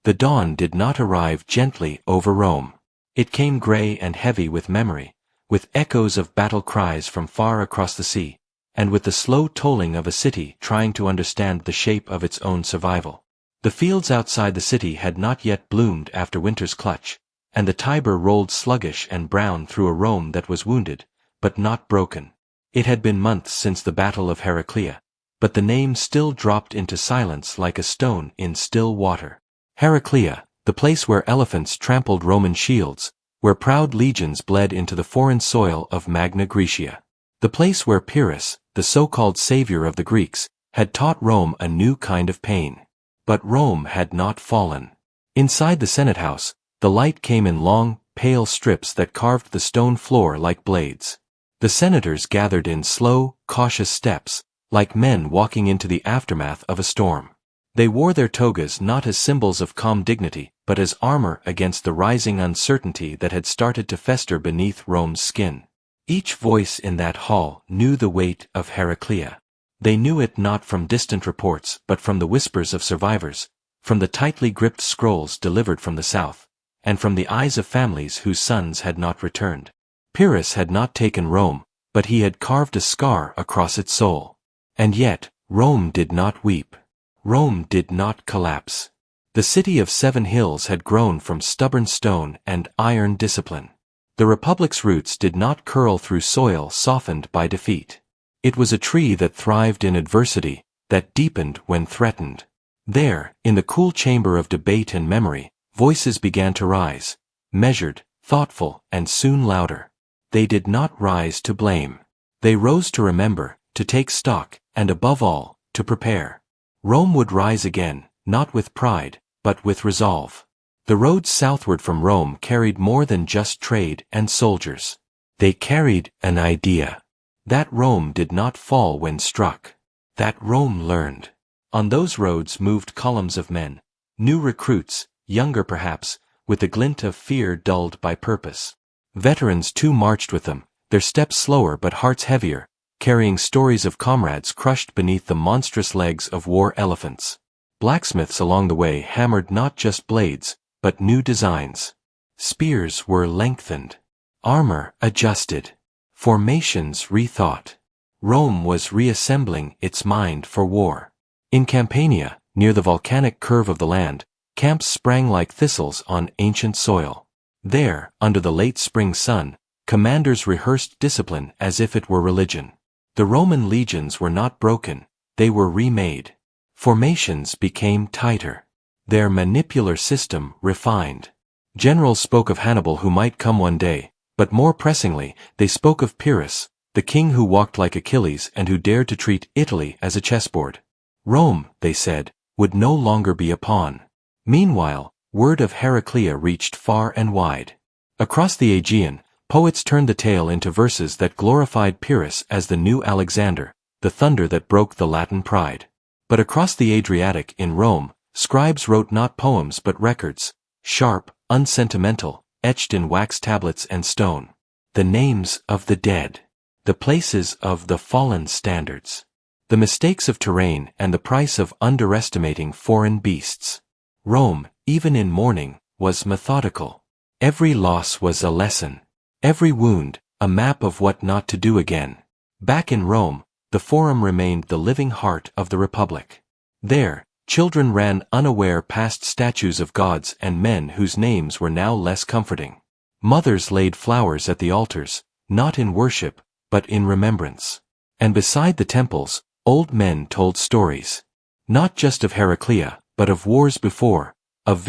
The dawn did not arrive gently over Rome. It came gray and heavy with memory, with echoes of battle cries from far across the sea, and with the slow tolling of a city trying to understand the shape of its own survival. The fields outside the city had not yet bloomed after winter's clutch, and the Tiber rolled sluggish and brown through a Rome that was wounded, but not broken. It had been months since the Battle of Heraclea, but the name still dropped into silence like a stone in still water. Heraclea, the place where elephants trampled Roman shields, where proud legions bled into the foreign soil of Magna Graecia. The place where Pyrrhus, the so-called savior of the Greeks, had taught Rome a new kind of pain. But Rome had not fallen. Inside the Senate house, the light came in long, pale strips that carved the stone floor like blades. The senators gathered in slow, cautious steps, like men walking into the aftermath of a storm. They wore their togas not as symbols of calm dignity, but as armor against the rising uncertainty that had started to fester beneath Rome's skin. Each voice in that hall knew the weight of Heraclea. They knew it not from distant reports but from the whispers of survivors, from the tightly gripped scrolls delivered from the south, and from the eyes of families whose sons had not returned. Pyrrhus had not taken Rome, but he had carved a scar across its soul. And yet, Rome did not weep. Rome did not collapse. The city of 7 hills had grown from stubborn stone and iron discipline. The Republic's roots did not curl through soil softened by defeat. It was a tree that thrived in adversity, that deepened when threatened. There, in the cool chamber of debate and memory, voices began to rise, measured, thoughtful, and soon louder. They did not rise to blame. They rose to remember, to take stock, and above all, to prepare. Rome would rise again, not with pride, but with resolve. The roads southward from Rome carried more than just trade and soldiers. They carried an idea. That Rome did not fall when struck. That Rome learned. On those roads moved columns of men, new recruits, younger perhaps, with a glint of fear dulled by purpose. Veterans too marched with them, their steps slower but hearts heavier, carrying stories of comrades crushed beneath the monstrous legs of war elephants. Blacksmiths along the way hammered not just blades, but new designs. Spears were lengthened. Armor adjusted. Formations rethought. Rome was reassembling its mind for war. In Campania, near the volcanic curve of the land, camps sprang like thistles on ancient soil. There, under the late spring sun, commanders rehearsed discipline as if it were religion. The Roman legions were not broken, they were remade. Formations became tighter. Their manipular system refined. Generals spoke of Hannibal who might come one day, but more pressingly, they spoke of Pyrrhus, the king who walked like Achilles and who dared to treat Italy as a chessboard. Rome, they said, would no longer be a pawn. Meanwhile, word of Heraclea reached far and wide. Across the Aegean, poets turned the tale into verses that glorified Pyrrhus as the new Alexander, the thunder that broke the Latin pride. But across the Adriatic in Rome, scribes wrote not poems but records, sharp, unsentimental, etched in wax tablets and stone. The names of the dead. The places of the fallen standards. The mistakes of terrain and the price of underestimating foreign beasts. Rome, even in mourning, was methodical. Every loss was a lesson. Every wound, a map of what not to do again. Back in Rome, the Forum remained the living heart of the Republic. There, children ran unaware past statues of gods and men whose names were now less comforting. Mothers laid flowers at the altars, not in worship, but in remembrance. And beside the temples, old men told stories. Not just of Heraclea, but of wars before, of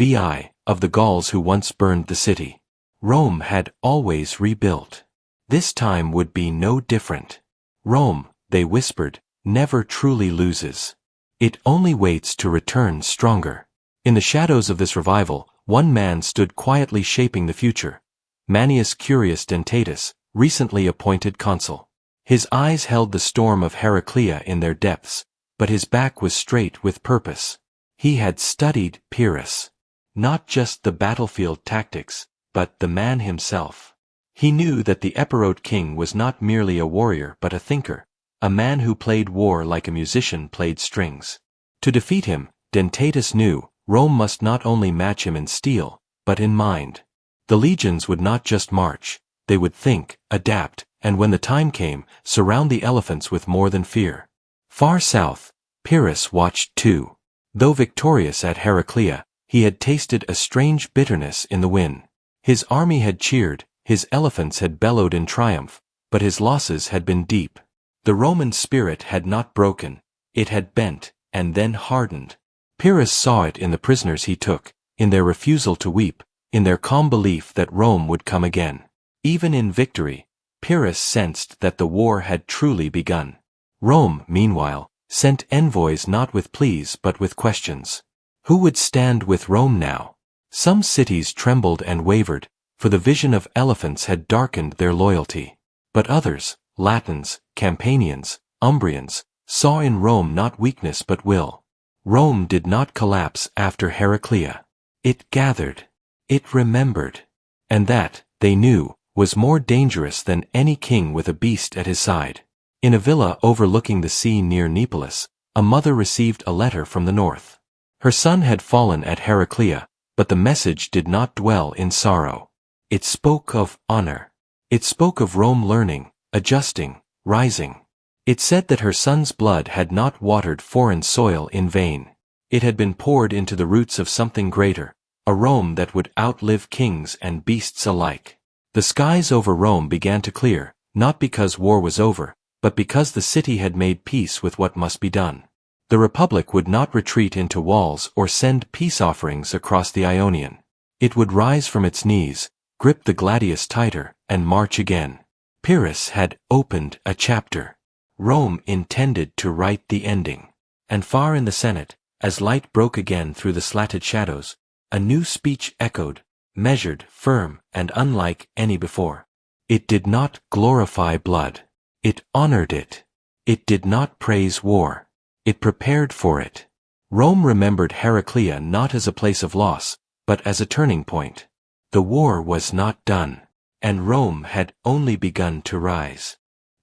of the Gauls who once burned the city. Rome had always rebuilt. This time would be no different. Rome, they whispered, never truly loses. It only waits to return stronger. In the shadows of this revival, one man stood quietly shaping the future. Manius Curius Dentatus, recently appointed consul. His eyes held the storm of Heraclea in their depths, but his back was straight with purpose. He had studied Pyrrhus. Not just the battlefield tactics, but the man himself. He knew that the Epirot king was not merely a warrior but a thinker, a man who played war like a musician played strings. To defeat him, Dentatus knew, Rome must not only match him in steel, but in mind. The legions would not just march, they would think, adapt, and when the time came, surround the elephants with more than fear. Far south, Pyrrhus watched too. Though victorious at Heraclea, he had tasted a strange bitterness in the win. His army had cheered, his elephants had bellowed in triumph, but his losses had been deep. The Roman spirit had not broken, it had bent, and then hardened. Pyrrhus saw it in the prisoners he took, in their refusal to weep, in their calm belief that Rome would come again. Even in victory, Pyrrhus sensed that the war had truly begun. Rome, meanwhile, sent envoys not with pleas but with questions. Who would stand with Rome now? Some cities trembled and wavered, for the vision of elephants had darkened their loyalty. But others, Latins, Campanians, Umbrians, saw in Rome not weakness but will. Rome did not collapse after Heraclea. It gathered. It remembered. And that, they knew, was more dangerous than any king with a beast at his side. In a villa overlooking the sea near Neapolis, a mother received a letter from the north. Her son had fallen at Heraclea, but the message did not dwell in sorrow. It spoke of honor. It spoke of Rome learning, adjusting, rising. It said that her son's blood had not watered foreign soil in vain. It had been poured into the roots of something greater, a Rome that would outlive kings and beasts alike. The skies over Rome began to clear, not because war was over, but because the city had made peace with what must be done. The Republic would not retreat into walls or send peace offerings across the Ionian. It would rise from its knees, grip the gladius tighter, and march again. Pyrrhus had opened a chapter. Rome intended to write the ending. And far in the Senate, as light broke again through the slatted shadows, a new speech echoed, measured, firm, and unlike any before. It did not glorify blood. It honored it. It did not praise war. It prepared for it. Rome remembered Heraclea not as a place of loss, but as a turning point. The war was not done, and Rome had only begun to rise.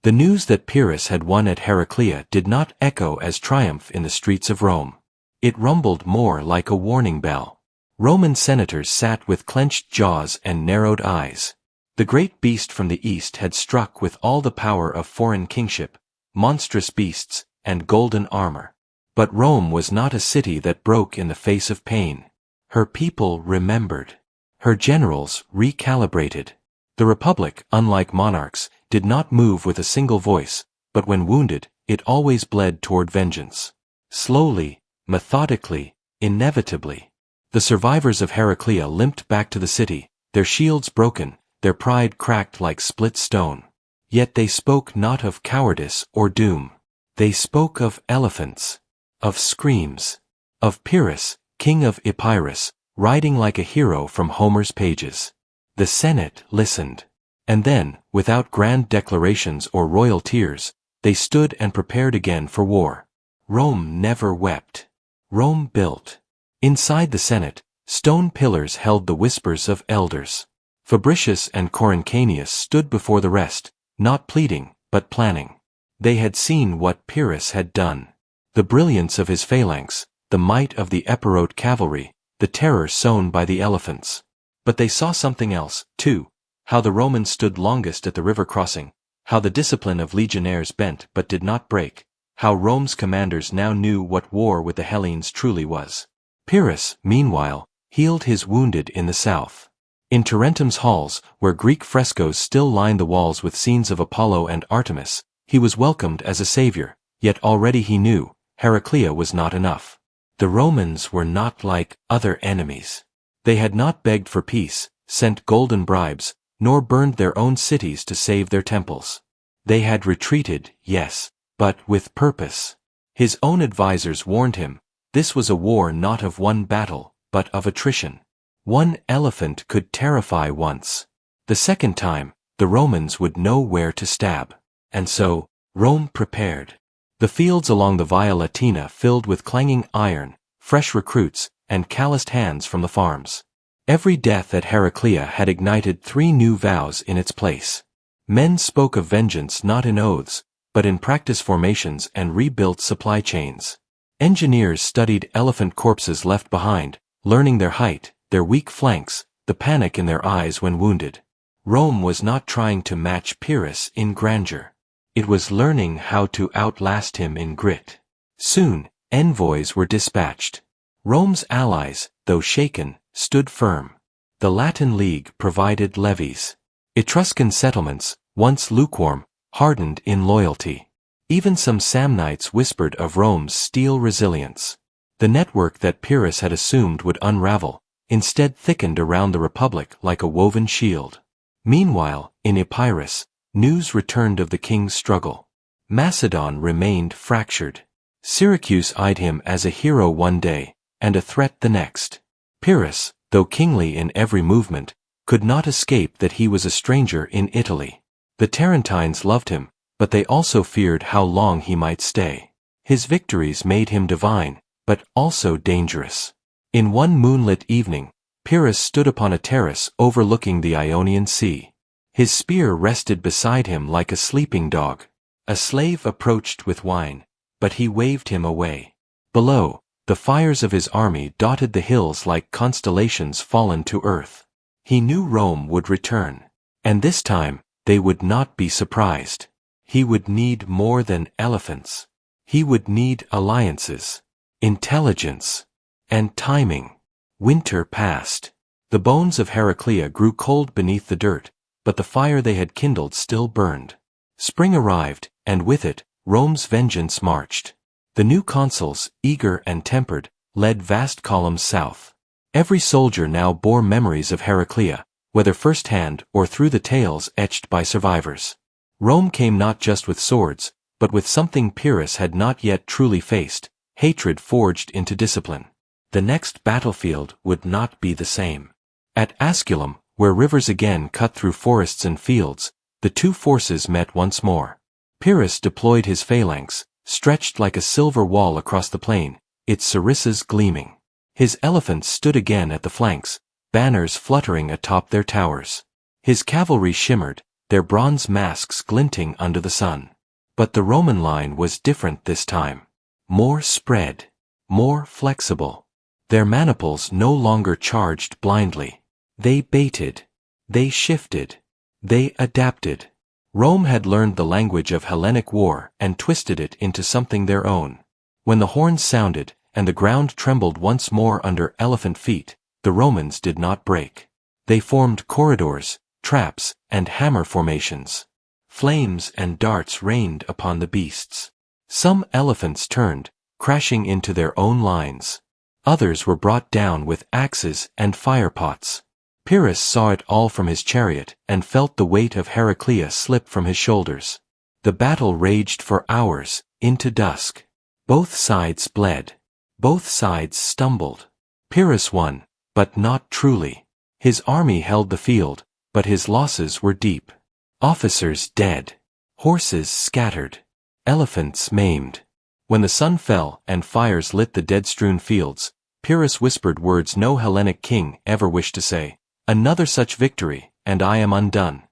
The news that Pyrrhus had won at Heraclea did not echo as triumph in the streets of Rome. It rumbled more like a warning bell. Roman senators sat with clenched jaws and narrowed eyes. The great beast from the east had struck with all the power of foreign kingship, monstrous beasts, and golden armor. But Rome was not a city that broke in the face of pain. Her people remembered. Her generals recalibrated. The Republic, unlike monarchs, did not move with a single voice, but when wounded, it always bled toward vengeance. Slowly, methodically, inevitably. The survivors of Heraclea limped back to the city, their shields broken, their pride cracked like split stone. Yet they spoke not of cowardice or doom. They spoke of elephants, of screams, of Pyrrhus, king of Epirus, riding like a hero from Homer's pages. The Senate listened. And then, without grand declarations or royal tears, they stood and prepared again for war. Rome never wept. Rome built. Inside the Senate, stone pillars held the whispers of elders. Fabricius and Coruncanius stood before the rest, not pleading, but planning. They had seen what Pyrrhus had done. The brilliance of his phalanx, the might of the Epirot cavalry, the terror sown by the elephants. But they saw something else, too, how the Romans stood longest at the river crossing, how the discipline of legionnaires bent but did not break, how Rome's commanders now knew what war with the Hellenes truly was. Pyrrhus, meanwhile, healed his wounded in the south. In Tarentum's halls, where Greek frescoes still lined the walls with scenes of Apollo and Artemis, he was welcomed as a savior, yet already he knew, Heraclea was not enough. The Romans were not like other enemies. They had not begged for peace, sent golden bribes, nor burned their own cities to save their temples. They had retreated, yes, but with purpose. His own advisers warned him, this was a war not of one battle, but of attrition. One elephant could terrify once. The second time, the Romans would know where to stab. And so, Rome prepared. The fields along the Via Latina filled with clanging iron, fresh recruits, and calloused hands from the farms. Every death at Heraclea had ignited 3 new vows in its place. Men spoke of vengeance not in oaths, but in practice formations and rebuilt supply chains. Engineers studied elephant corpses left behind, learning their height, their weak flanks, the panic in their eyes when wounded. Rome was not trying to match Pyrrhus in grandeur. It was learning how to outlast him in grit. Soon, envoys were dispatched. Rome's allies, though shaken, stood firm. The Latin League provided levies. Etruscan settlements, once lukewarm, hardened in loyalty. Even some Samnites whispered of Rome's steel resilience. The network that Pyrrhus had assumed would unravel, instead thickened around the Republic like a woven shield. Meanwhile, in Epirus, news returned of the king's struggle. Macedon remained fractured. Syracuse eyed him as a hero one day, and a threat the next. Pyrrhus, though kingly in every movement, could not escape that he was a stranger in Italy. The Tarentines loved him, but they also feared how long he might stay. His victories made him divine, but also dangerous. In one moonlit evening, Pyrrhus stood upon a terrace overlooking the Ionian Sea. His spear rested beside him like a sleeping dog. A slave approached with wine, but he waved him away. Below, the fires of his army dotted the hills like constellations fallen to earth. He knew Rome would return. And this time, they would not be surprised. He would need more than elephants. He would need alliances, intelligence, and timing. Winter passed. The bones of Heraclea grew cold beneath the dirt, but the fire they had kindled still burned. Spring arrived, and with it, Rome's vengeance marched. The new consuls, eager and tempered, led vast columns south. Every soldier now bore memories of Heraclea, whether firsthand or through the tales etched by survivors. Rome came not just with swords, but with something Pyrrhus had not yet truly faced, hatred forged into discipline. The next battlefield would not be the same. At Asculum, where rivers again cut through forests and fields, the two forces met once more. Pyrrhus deployed his phalanx, stretched like a silver wall across the plain, its sarissas gleaming. His elephants stood again at the flanks, banners fluttering atop their towers. His cavalry shimmered, their bronze masks glinting under the sun. But the Roman line was different this time. More spread, more flexible. Their maniples no longer charged blindly. They baited. They shifted. They adapted. Rome had learned the language of Hellenic war and twisted it into something their own. When the horns sounded, and the ground trembled once more under elephant feet, the Romans did not break. They formed corridors, traps, and hammer formations. Flames and darts rained upon the beasts. Some elephants turned, crashing into their own lines. Others were brought down with axes and firepots. Pyrrhus saw it all from his chariot and felt the weight of Heraclea slip from his shoulders. The battle raged for hours, into dusk. Both sides bled. Both sides stumbled. Pyrrhus won, but not truly. His army held the field, but his losses were deep. Officers dead. Horses scattered. Elephants maimed. When the sun fell and fires lit the dead-strewn fields, Pyrrhus whispered words no Hellenic king ever wished to say, "Another such victory, and I am undone."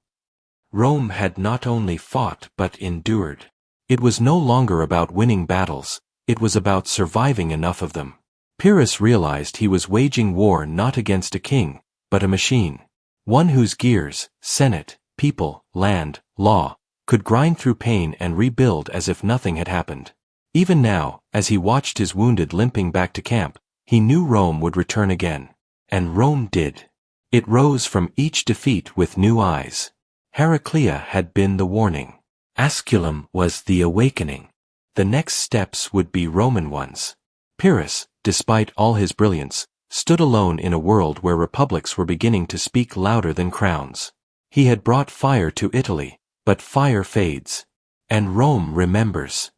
Rome had not only fought but endured. It was no longer about winning battles, it was about surviving enough of them. Pyrrhus realized he was waging war not against a king, but a machine. One whose gears, senate, people, land, law, could grind through pain and rebuild as if nothing had happened. Even now, as he watched his wounded limping back to camp, he knew Rome would return again. And Rome did. It rose from each defeat with new eyes. Heraclea had been the warning. Asculum was the awakening. The next steps would be Roman ones. Pyrrhus, despite all his brilliance, stood alone in a world where republics were beginning to speak louder than crowns. He had brought fire to Italy, but fire fades. And Rome remembers.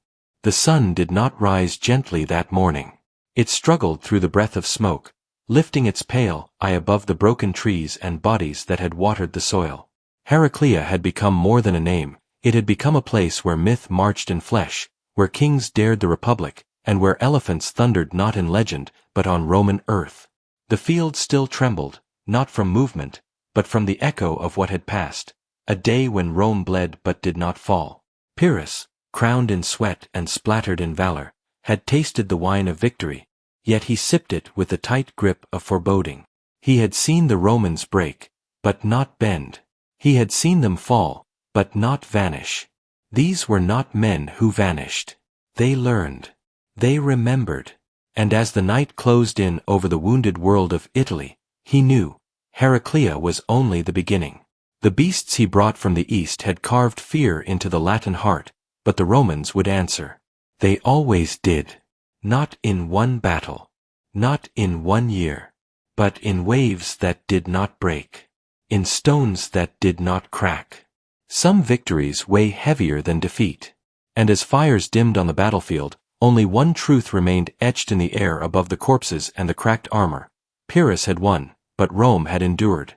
The sun did not rise gently that morning. It struggled through the breath of smoke, lifting its pale eye above the broken trees and bodies that had watered the soil. Heraclea had become more than a name. It had become a place where myth marched in flesh, where kings dared the republic, and where elephants thundered not in legend, but on Roman earth. The field still trembled, not from movement, but from the echo of what had passed, a day when Rome bled but did not fall. Pyrrhus, crowned in sweat and splattered in valor, had tasted the wine of victory, yet he sipped it with the tight grip of foreboding. He had seen the Romans break, but not bend. He had seen them fall, but not vanish. These were not men who vanished. They learned. They remembered. And as the night closed in over the wounded world of Italy, he knew Heraclea was only the beginning. The beasts he brought from the east had carved fear into the Latin heart, but the Romans would answer. They always did. Not in one battle. Not in one year. But in waves that did not break. In stones that did not crack. Some victories weigh heavier than defeat. And as fires dimmed on the battlefield, only one truth remained etched in the air above the corpses and the cracked armor. Pyrrhus had won, but Rome had endured.